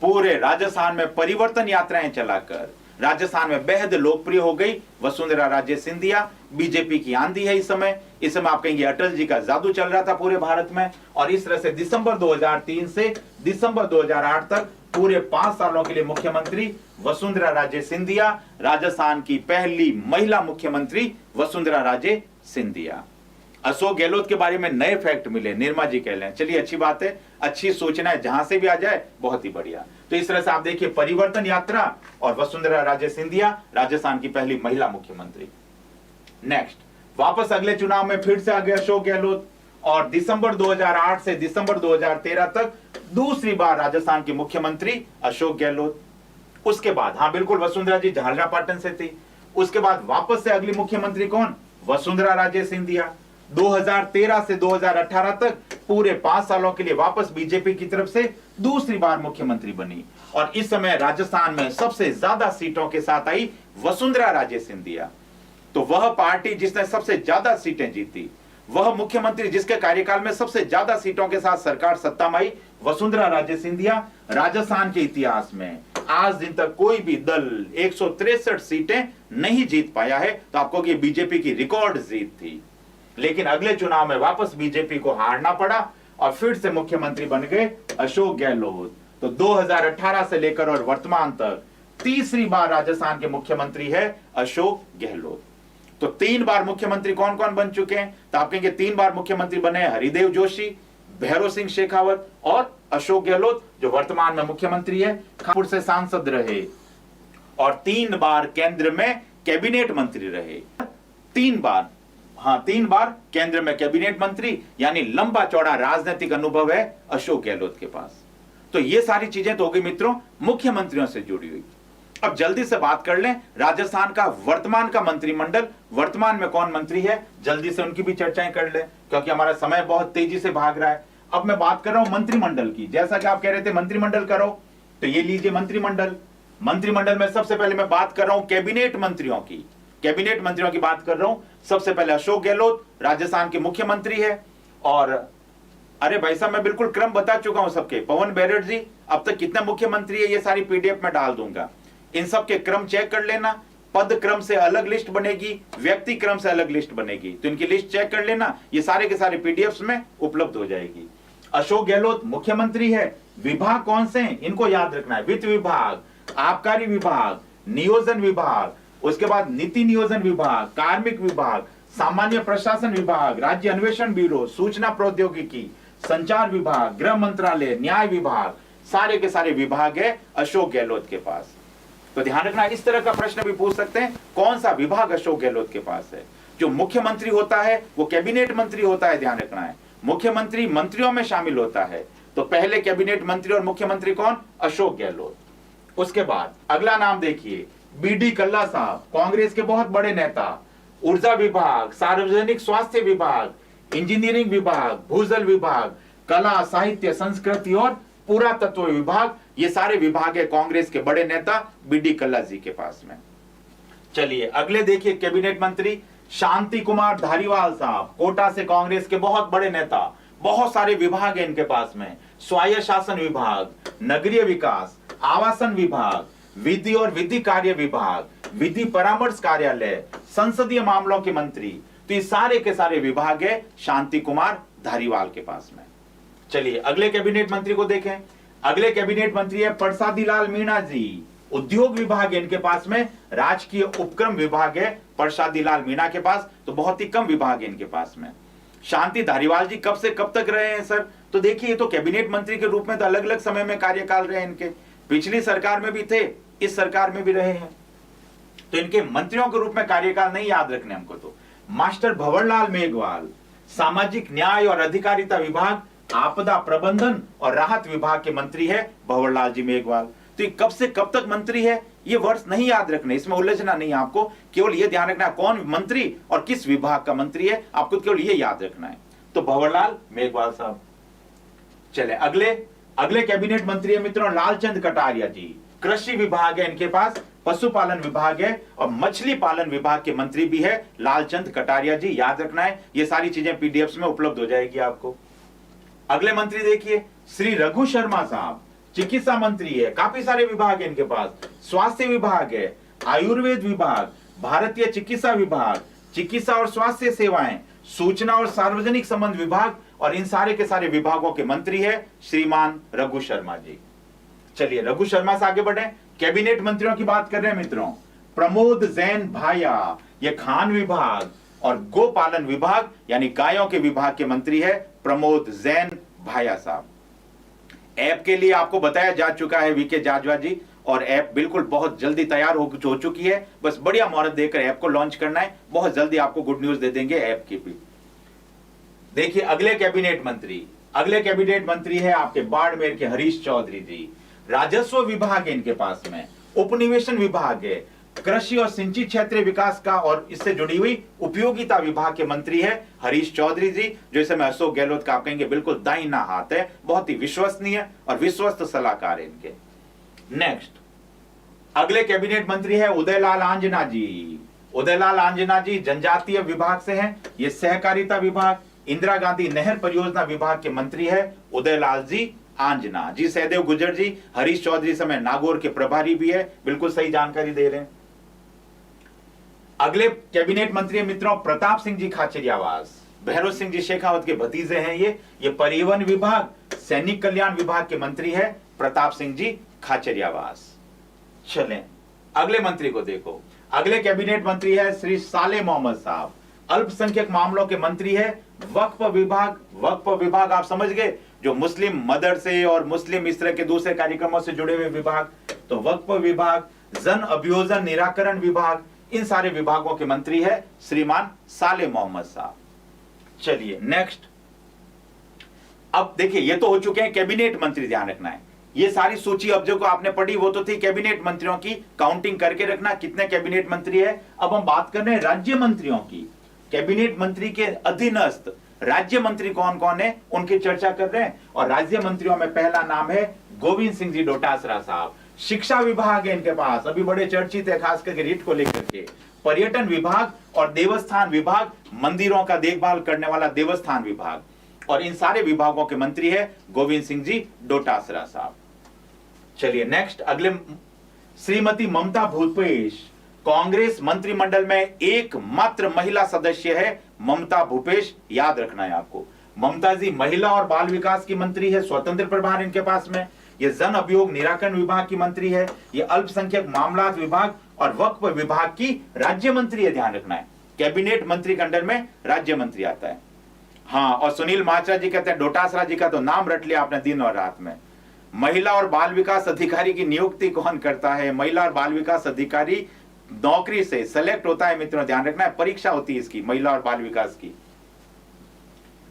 पूरे राजस्थान में परिवर्तन यात्राएं चलाकर राजस्थान में बेहद लोकप्रिय हो गई वसुंधरा राजे सिंधिया। बीजेपी की आंधी है इस समय आप कहेंगे अटल जी का जादू चल रहा था पूरे भारत में। और इस तरह से दिसंबर 2003 से दिसंबर 2008 तक पूरे 5 सालों के लिए मुख्यमंत्री वसुंधरा राजे सिंधिया, राजस्थान की पहली महिला मुख्यमंत्री वसुंधरा राजे सिंधिया। अशोक गहलोत के बारे में नए फैक्ट मिले, निर्मा जी कह लें, चलिए अच्छी बात है, अच्छी सूचना है, जहां से भी आ जाए बहुत ही बढ़िया। तो इस तरह से आप देखिए परिवर्तन यात्रा और वसुंधरा राजे सिंधिया राजस्थान की पहली महिला मुख्यमंत्री। नेक्स्ट, वापस अगले चुनाव में फिर से आ गए अशोक गहलोत और दिसंबर 2008 से दिसंबर 2013 तक दूसरी बार राजस्थान के मुख्यमंत्री अशोक गहलोत। उसके बाद, हाँ बिल्कुल, वसुंधरा जी झालरापाटन से थी। उसके बाद वापस से अगली मुख्यमंत्री कौन? वसुंधरा राजे सिंधिया। 2013 से 2018 तक पूरे 5 सालों के लिए वापस बीजेपी की तरफ से दूसरी बार मुख्यमंत्री बनी और इस समय राजस्थान में सबसे ज्यादा सीटों के साथ आई वसुंधरा राजे सिंधिया। तो वह पार्टी जिसने सबसे ज्यादा सीटें जीती, वह मुख्यमंत्री जिसके कार्यकाल में सबसे ज्यादा सीटों के साथ सरकार सत्ता में आई, वसुंधरा राजे सिंधिया। राजस्थान के इतिहास में आज दिन तक कोई भी दल 163 सीटें नहीं जीत पाया है। तो आपको कि बीजेपी की रिकॉर्ड जीत थी, लेकिन अगले चुनाव में वापस बीजेपी को हारना पड़ा और फिर से मुख्यमंत्री बन गए अशोक गहलोत। तो 2018 से लेकर और वर्तमान तक तीसरी बार राजस्थान के मुख्यमंत्री है अशोक गहलोत। तो 3 बार मुख्यमंत्री कौन कौन बन चुके हैं? तो आप कहेंगे 3 बार मुख्यमंत्री बने हरिदेव जोशी, भैरव सिंह शेखावत और अशोक गहलोत, जो वर्तमान में मुख्यमंत्री है, खानपुर से सांसद रहे और 3 बार केंद्र में कैबिनेट मंत्री रहे। 3 बार, हाँ 3 बार केंद्र में कैबिनेट मंत्री, यानी लंबा चौड़ा राजनीतिक अनुभव है अशोक गहलोत के पास। तो ये सारी चीजें तो हो गई मित्रों मुख्यमंत्रियों से जुड़ी हुई। अब जल्दी से बात कर लें राजस्थान का वर्तमान का मंत्रिमंडल, वर्तमान में कौन मंत्री है, जल्दी से उनकी भी चर्चाएं कर लें क्योंकि हमारा समय बहुत तेजी से भाग रहा है। अब मैं बात कर रहा हूं मंत्रिमंडल की, जैसा कि आप कह रहे थे मंत्रिमंडल करो, तो ये लीजिए मंत्रिमंडल। मंत्रिमंडल में सबसे पहले मैं बात कर रहा हूं कैबिनेट मंत्रियों की, कैबिनेट मंत्रियों की बात कर रहा हूं। सबसे पहले अशोक गहलोत राजस्थान के मुख्यमंत्री है और अरे भाई साहब मैं बिल्कुल क्रम बता चुका हूं सबके। पवन बैरट जी अब तक कितने मुख्यमंत्री है ये सारी पीडीएफ में डाल दूंगा, इन सब के क्रम चेक कर लेना। पद क्रम से अलग लिस्ट बनेगी, व्यक्ति क्रम से अलग लिस्ट बनेगी, तो इनकी लिस्ट चेक कर लेना, ये सारे के सारे पीडीएफ्स में उपलब्ध हो जाएगी। अशोक गहलोत मुख्यमंत्री है, विभाग कौन से हैं इनको याद रखना है, वित्त विभाग, आबकारी विभाग, नियोजन विभाग, उसके बाद नीति नियोजन विभाग, कार्मिक विभाग, सामान्य प्रशासन विभाग, राज्य अन्वेषण ब्यूरो, सूचना प्रौद्योगिकी, संचार विभाग, गृह मंत्रालय, न्याय विभाग, सारे के सारे विभाग है अशोक गहलोत के पास। तो ध्यान रखना, इस तरह का प्रश्न भी पूछ सकते हैं, कौन सा विभाग अशोक गहलोत के पास है। जो मुख्यमंत्री होता है वो कैबिनेट मंत्री होता है, ध्यान रखना है, मुख्यमंत्री मंत्रियों में शामिल होता है। तो पहले कैबिनेट मंत्री और मुख्यमंत्री कौन? अशोक गहलोत। उसके बाद अगला नाम देखिए बीडी कल्ला साहब, कांग्रेस के बहुत बड़े नेता। ऊर्जा विभाग, सार्वजनिक स्वास्थ्य विभाग, इंजीनियरिंग विभाग, भूजल विभाग, कला साहित्य संस्कृति और पुरातत्व विभाग, ये सारे विभाग है कांग्रेस के बड़े नेता बीडी कल्ला जी के पास में। चलिए अगले देखिए कैबिनेट मंत्री शांति कुमार धारीवाल साहब, कोटा से कांग्रेस के बहुत बड़े नेता। बहुत सारे विभाग है इनके पास में, स्वायत्त शासन विभाग, नगरीय विकास, आवासन विभाग, विधि और विधि कार्य विभाग, विधि परामर्श कार्यालय, संसदीय मामलों के मंत्री। तो ये सारे के सारे विभाग है शांति कुमार धारीवाल के पास में। चलिए अगले कैबिनेट मंत्री को देखें। अगले कैबिनेट मंत्री है परसादी लाल मीणा जी, उद्योग विभाग है इनके पास में, राजकीय उपक्रम विभाग है परसादी लाल मीणा के पास। तो बहुत ही कम विभाग है इनके पास में। शांति धारीवाल जी कब से कब तक रहे हैं सर? तो देखिए ये तो कैबिनेट मंत्री के रूप में तो अलग अलग समय में कार्यकाल रहे इनके, पिछली सरकार में भी थे, इस सरकार में भी रहे हैं, तो इनके मंत्रियों के रूप में कार्यकाल नहीं याद रखने हमको। तो मास्टर भंवरलाल मेघवाल, सामाजिक न्याय और अधिकारिता विभाग, आपदा प्रबंधन और राहत विभाग के मंत्री है भंवरलाल जी मेघवाल। तो ये कब से कब तक मंत्री है ये वर्ष नहीं याद रखने, इसमें उलझना नहीं है आपको, केवल ये ध्यान रखना है कौन मंत्री और किस विभाग का मंत्री है, आपको केवल ये याद रखना है। तो भंवरलाल मेघवाल साहब। चले अगले कैबिनेट मंत्री है मित्रों लालचंद कटारिया जी, कृषि विभाग है इनके पास, पशुपालन विभाग है और मछली पालन विभाग के मंत्री भी है लालचंद कटारिया जी, याद रखना है। ये सारी चीजें पीडीएफ में उपलब्ध हो जाएगी आपको। अगले मंत्री देखिए श्री रघु शर्मा साहब, चिकित्सा मंत्री है, काफी सारे विभाग है इनके पास, स्वास्थ्य विभाग है, आयुर्वेद विभाग, भारतीय चिकित्सा विभाग, चिकित्सा और स्वास्थ्य सेवाएं, सूचना और सार्वजनिक संबंध विभाग, और इन सारे के सारे विभागों के मंत्री है श्रीमान रघु शर्मा जी। चलिए रघु शर्मा से आगे बढ़े। कैबिनेट मंत्रियों की बात कर रहे हैं मित्रों। प्रमोद जैन भाया, ये खान विभाग और गोपालन विभाग यानी गायों के विभाग के मंत्री है प्रमोद जैन भाया साहब। ऐप के लिए आपको बताया जा चुका है वीके जाजवा जी, और ऐप बिल्कुल बहुत जल्दी तैयार हो चुकी है। बस बढ़िया मुहूर्त देकर ऐप को लॉन्च करना है, बहुत जल्दी आपको गुड न्यूज दे देंगे ऐप की भी। देखिए अगले कैबिनेट मंत्री है आपके बाड़मेर के हरीश चौधरी जी। राजस्व विभाग है इनके पास में, उपनिवेशन विभाग है, कृषि और सिंचाई क्षेत्रीय विकास का और इससे जुड़ी हुई उपयोगिता विभाग के मंत्री है हरीश चौधरी जी, जो इस समय अशोक गहलोत का आप कहेंगे बिल्कुल दाहिना हाथ है, बहुत ही विश्वसनीय और विश्वस्त सलाहकार है इनके। नेक्स्ट अगले कैबिनेट मंत्री है उदयलाल आंजना जी। उदयलाल आंजना जी जनजातीय विभाग से हैं, ये सहकारिता विभाग, इंदिरा गांधी नहर परियोजना विभाग के मंत्री है उदयलाल जी आंजना जी। सहदेव गुर्जर जी हरीश चौधरी समय नागौर के प्रभारी भी है, बिल्कुल सही जानकारी दे रहे हैं। अगले कैबिनेट मंत्री है मित्रों प्रताप सिंह जी खाचरियावास, भैरव सिंह जी शेखावत के भतीजे हैं ये परिवहन विभाग, सैनिक कल्याण विभाग के मंत्री है प्रताप सिंह जी खाचरियावास। चलें अगले मंत्री को देखो। अगले कैबिनेट मंत्री है श्री साले मोहम्मद साहब, अल्पसंख्यक मामलों के मंत्री है। वक्फ विभाग आप समझ गए, जो मुस्लिम मदरसे और मुस्लिम इस तरह के दूसरे कार्यक्रमों से जुड़े हुए विभाग, तो वक्फ विभाग, जन अभियोजन निराकरण विभाग, इन सारे विभागों के मंत्री है श्रीमान साले मोहम्मद साहब। चलिए नेक्स्ट, अब देखिए ये तो हो चुके हैं कैबिनेट मंत्री, ध्यान रखना है ये सारी सूची अब जो को आपने पढ़ी वो तो थी कैबिनेट मंत्रियों की, काउंटिंग करके रखना कितने कैबिनेट मंत्री है। अब हम बात कर रहे हैं राज्य मंत्रियों की। कैबिनेट मंत्री के अधीनस्थ राज्य मंत्री कौन कौन है उनकी चर्चा कर रहे हैं, और राज्य मंत्रियों में पहला नाम है गोविंद सिंह जी डोटासरा साहब। शिक्षा विभाग है इनके पास, अभी बड़े चर्चित है खास करके रीट को लेकर के। पर्यटन विभाग और देवस्थान विभाग, मंदिरों का देखभाल करने वाला देवस्थान विभाग, और इन सारे विभागों के मंत्री है गोविंद सिंह जी डोटासरा साहब। चलिए नेक्स्ट, अगले श्रीमती ममता भूपेश, कांग्रेस मंत्रिमंडल में एकमात्र महिला सदस्य है ममता भूपेश, याद रखना है आपको। ममता जी महिला और बाल विकास की मंत्री है, स्वतंत्र प्रभार इनके पास में। ये जन अभियोग निराकरण विभाग की मंत्री है, ये अल्पसंख्यक मामलात विभाग और वक्फ विभाग की राज्य मंत्री है, ध्यान रखना है। कैबिनेट मंत्री के अंडर में राज्य मंत्री आता है। हाँ, और सुनील माचरा जी कहते हैं डोटासरा जी का तो नाम रट लिया आपने दिन और रात में। महिला और बाल विकास अधिकारी की नियुक्ति कौन करता है? महिला और बाल विकास अधिकारी नौकरी से सेलेक्ट होता है मित्रों, ध्यान रखना है, परीक्षा होती है इसकी महिला और बाल विकास की।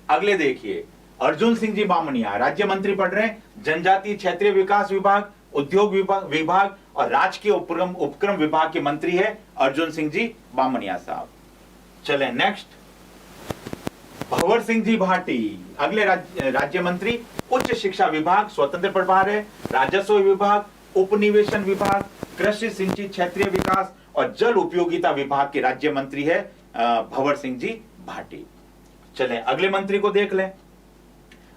अगले देखिए अर्जुन सिंह जी बामनिया, राज्य मंत्री पढ़ रहे हैं, जनजातीय क्षेत्रीय विकास विभाग, उद्योग विभाग और राजकीय उपक्रम विभाग के मंत्री है अर्जुन सिंह जी बामनिया साहब। चले नेक्स्ट, भंवर सिंह जी भाटी, अगले राज्य मंत्री, उच्च शिक्षा विभाग स्वतंत्र प्रभार है, राजस्व विभाग, उपनिवेशन विभाग, कृषि सिंचाई क्षेत्रीय विकास और जल उपयोगिता विभाग के राज्य मंत्री है भंवर सिंह जी भाटी। चलें अगले मंत्री को देख लें।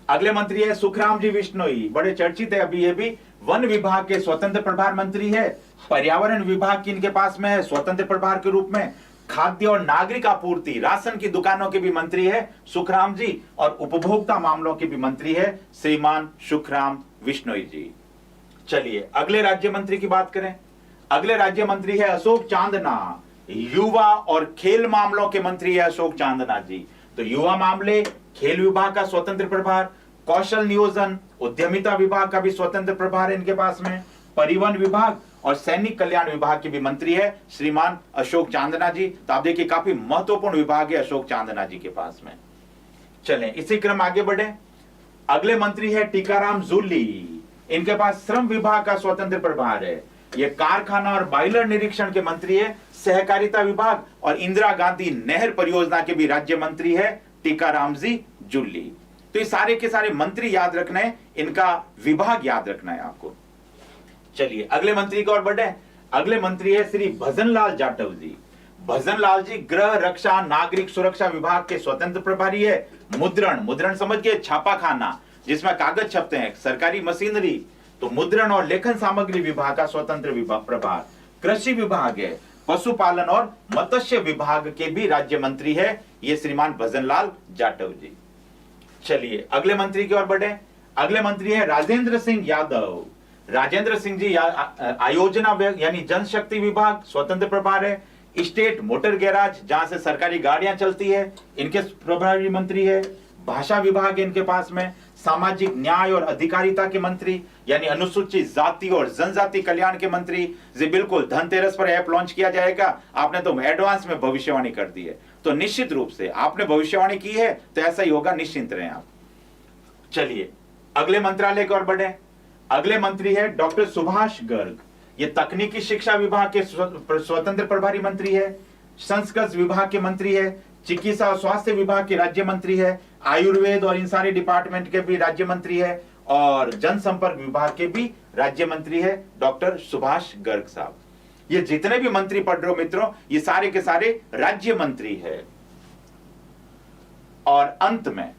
अगले मंत्री है सुखराम जी विश्नोई, बड़े चर्चित है अभी ये भी, वन विभाग के स्वतंत्र प्रभार मंत्री है। पर्यावरण विभाग की इनके पास में है स्वतंत्र प्रभार के रूप में। खाद्य और नागरिक आपूर्ति, राशन की दुकानों के भी मंत्री है सुखराम जी, और उपभोक्ता मामलों के भी मंत्री है श्रीमान सुखराम विश्नोई जी। चलिए अगले राज्य मंत्री की बात करें। अगले राज्य मंत्री है अशोक चांदना, युवा और खेल मामलों के मंत्री है अशोक चांदना जी। तो युवा मामले, खेल विभाग का स्वतंत्र प्रभार, कौशल नियोजन, उद्यमिता विभाग का भी स्वतंत्र प्रभार है इनके पास में, परिवहन विभाग और सैनिक कल्याण विभाग के भी मंत्री है श्रीमान अशोक चांदना जी। तो आप देखिए काफी महत्वपूर्ण विभाग है अशोक चांदना जी के पास में। चलें इसी क्रम आगे बढ़े। अगले मंत्री है टीकाराम जूली, इनके पास श्रम विभाग का स्वतंत्र प्रभार है। ये कारखाना और बायलर निरीक्षण के मंत्री है, सहकारिता विभाग और इंदिरा गांधी नहर परियोजना के भी राज्य मंत्री है टीकाराम जी जूली। तो ये सारे के सारे मंत्री याद रखना है, इनका विभाग याद रखना है आपको। चलिए अगले मंत्री की ओर बढ़े। अगले मंत्री है श्री भजनलाल जाटव जी। भजनलाल जी गृह रक्षा नागरिक सुरक्षा विभाग के स्वतंत्र प्रभारी है। मुद्रण समझ के, छापाखाना जिसमें कागज छपते हैं, सरकारी मशीनरी, तो मुद्रण और लेखन सामग्री विभाग का स्वतंत्र प्रभार। कृषि विभाग है, पशुपालन और मत्स्य विभाग के भी राज्य मंत्री है ये श्रीमान भजनलाल जाटव जी। चलिए अगले मंत्री की ओर बढ़े। अगले मंत्री है राजेंद्र सिंह यादव। राजेंद्र सिंह जी आयोजना यानी जनशक्ति विभाग स्वतंत्र प्रभार है। स्टेट मोटर गैराज जहां से सरकारी गाड़ियां चलती है इनके प्रभारी मंत्री है। भाषा विभाग है इनके पास में। सामाजिक न्याय और अधिकारिता के मंत्री यानी अनुसूचित जाति और जनजाति कल्याण के मंत्री जी। बिल्कुल धनतेरस पर ऐप लॉन्च किया जाएगा, आपने तो एडवांस में भविष्यवाणी कर दी है, तो निश्चित रूप से आपने भविष्यवाणी की है तो ऐसा ही होगा, निश्चिंत रहें आप। चलिए अगले मंत्रालय की ओर बढ़े। अगले मंत्री है डॉक्टर सुभाष गर्ग। ये तकनीकी शिक्षा विभाग के स्वतंत्र प्रभारी मंत्री है। संस्कृत विभाग के मंत्री है। चिकित्सा और स्वास्थ्य विभाग के राज्य मंत्री है। आयुर्वेद और इन सारे डिपार्टमेंट के भी राज्य मंत्री है और जनसंपर्क विभाग के भी राज्य मंत्री है डॉक्टर सुभाष गर्ग साहब। ये जितने भी मंत्री पढ़ रहे हो मित्रों, ये सारे के सारे राज्य मंत्री है। और अंत में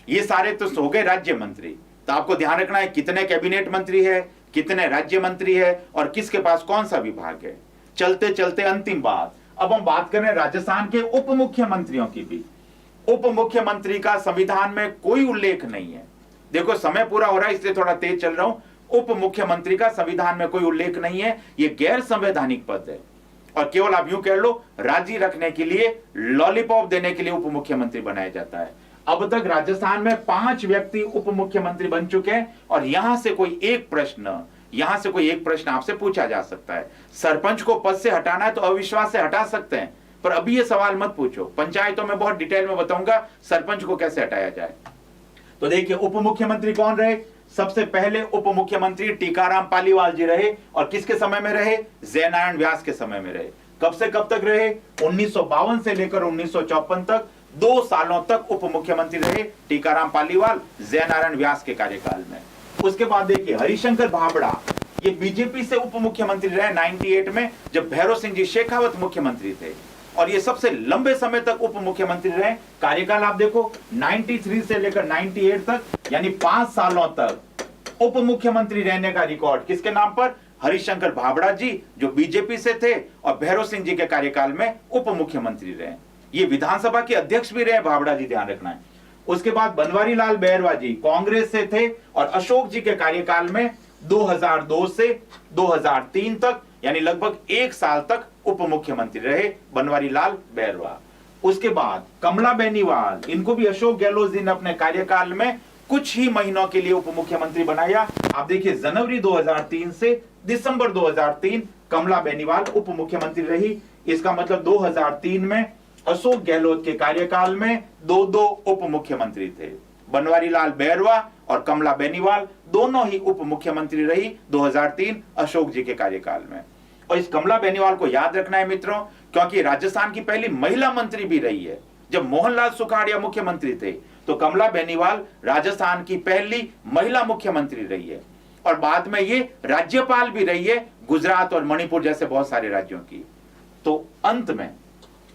ये सारे तो हो गए राज्य मंत्री, तो आपको ध्यान रखना है कितने कैबिनेट मंत्री है, कितने राज्य मंत्री है और किसके पास कौन सा विभाग है। चलते चलते अंतिम बात, अब हम बात करें राजस्थान के उप मुख्यमंत्रियों की भी। उप मुख्यमंत्री का संविधान में कोई उल्लेख नहीं है। देखो समय पूरा हो रहा है इसलिए थोड़ा तेज चल रहा हूं। उप मुख्यमंत्री का संविधान में कोई उल्लेख नहीं है, यह गैर संवैधानिक पद है और केवल आप यूं कह लो राजी रखने के लिए, लॉलीपॉप देने के लिए उप मुख्यमंत्री बनाया जाता है। अब तक राजस्थान में 5 व्यक्ति उप मुख्यमंत्री बन चुके हैं और यहां से कोई एक प्रश्न आपसे पूछा जा सकता है। सरपंच को पद से हटाना है तो अविश्वास से हटा सकते हैं, पर अभी ये सवाल मत पूछो, पंचायतों में बहुत डिटेल में बताऊंगा सरपंच को कैसे हटाया जाए। तो देखिए उप मुख्यमंत्री कौन रहे। सबसे पहले उप मुख्यमंत्री टीकाराम पालीवाल जी रहे और किसके समय में रहे, जयनारायण व्यास के समय में रहे। कब से कब तक रहे, 1952 से लेकर 1954 तक 2 सालों तक उप मुख्यमंत्री रहे टीकाराम पालीवाल जयनारायण व्यास के कार्यकाल में। उसके बाद देखिए हरिशंकर भाबड़ा, ये बीजेपी से उप मुख्यमंत्री रहे 98 में जब भैरव सिंह जी शेखावत मुख्यमंत्री थे और ये सबसे लंबे समय तक उप मुख्यमंत्री रहे। कार्यकाल आप देखो 93 से लेकर 98 तक यानी 5 सालों तक उप मुख्यमंत्री रहने का रिकॉर्ड किसके नाम पर, हरिशंकर भाबड़ा जी जो बीजेपी से थे और भैरव सिंह जी के कार्यकाल में उप मुख्यमंत्री रहे। ये विधानसभा के अध्यक्ष भी रहे भाबड़ा जी, ध्यान रखना है। उसके बाद बनवारी लाल बैरवा जी कांग्रेस से थे और अशोक जी के कार्यकाल में 2002 से 2003 तक यानी लगभग 1 साल तक उप मुख्यमंत्री रहे बनवारी लाल बैरवा। उसके बाद कमला बेनीवाल, इनको भी अशोक गहलोत जी ने अपने कार्यकाल में कुछ ही महीनों के लिए उप मुख्यमंत्री बनाया। आप देखिए जनवरी 2003 से दिसंबर 2003 कमला बेनीवाल उप मुख्यमंत्री रही। इसका मतलब 2003 में अशोक गहलोत के कार्यकाल में 2 उप मुख्यमंत्री थे, बनवारी लाल बैरवा और कमला बेनीवाल दोनों ही उप मुख्यमंत्री रही 2003 अशोक जी के कार्यकाल में। और इस कमला बेनीवाल को याद रखना है मित्रों, क्योंकि राजस्थान की पहली महिला मंत्री भी रही है। जब मोहनलाल सुखाड़िया मुख्यमंत्री थे तो कमला बेनीवाल राजस्थान की पहली महिला मुख्यमंत्री रही है और बाद में ये राज्यपाल भी रही है गुजरात और मणिपुर जैसे बहुत सारे राज्यों की। तो अंत में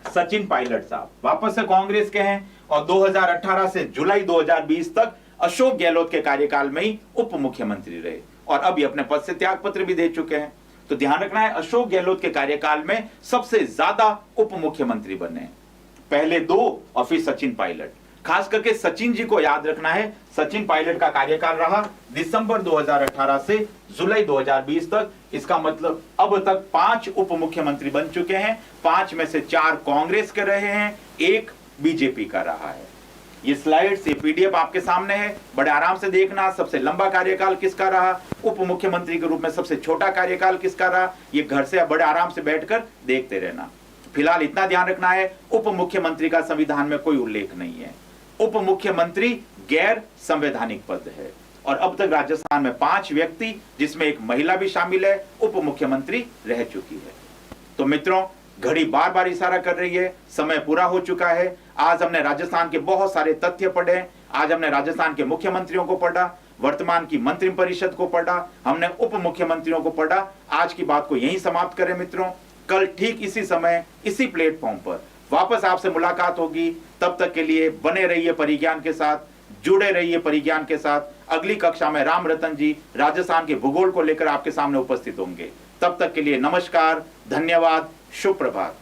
सचिन पायलट साहब वापस से कांग्रेस के हैं और 2018 से जुलाई 2020 तक अशोक गहलोत के कार्यकाल में ही उप मुख्यमंत्री रहे और अभी अपने पद से त्याग पत्र भी दे चुके हैं। तो ध्यान रखना है अशोक गहलोत के कार्यकाल में सबसे ज्यादा उप मुख्यमंत्री बने, पहले 2 और फिर सचिन पायलट। खास करके सचिन जी को याद रखना है, सचिन पायलट का कार्यकाल रहा दिसंबर 2018 से जुलाई 2020 तक। इसका मतलब अब तक 5 उप मुख्यमंत्री बन चुके हैं, 5 में से 4 कांग्रेस के रहे हैं, 1 बीजेपी का रहा है। ये स्लाइड्स, ये पीडीएफ आपके सामने है, बड़े आराम से देखना। सबसे लंबा कार्यकाल किसका रहा, उप मुख्यमंत्री के रूप में सबसे छोटा कार्यकाल किसका रहा, ये घर से बड़े आराम से बैठकर देखते रहना। फिलहाल इतना ध्यान रखना है, उप मुख्यमंत्री का संविधान में कोई उल्लेख नहीं है। उप मुख्यमंत्री गैर संवैधानिक पद है और अब तक राजस्थान में 5 व्यक्ति जिसमें एक महिला भी शामिल है उप मुख्यमंत्री रह चुकी है। तो मित्रों घड़ी बार बार इशारा कर रही है, समय पूरा हो चुका है। आज हमने राजस्थान के बहुत सारे तथ्य पढ़े, आज हमने राजस्थान के मुख्यमंत्रियों को पढ़ा, वर्तमान की मंत्रिपरिषद को पढ़ा, हमने उप मुख्यमंत्रियों को पढ़ा। आज की बात को यहीं समाप्त करें मित्रों, कल ठीक इसी समय इसी प्लेटफॉर्म पर वापस आपसे मुलाकात होगी। तब तक के लिए बने रहिए परिज्ञान के साथ, जुड़े रहिए परिज्ञान के साथ। अगली कक्षा में राम रतन जी राजस्थान के भूगोल को लेकर आपके सामने उपस्थित होंगे। तब तक के लिए नमस्कार, धन्यवाद, शुभ प्रभात।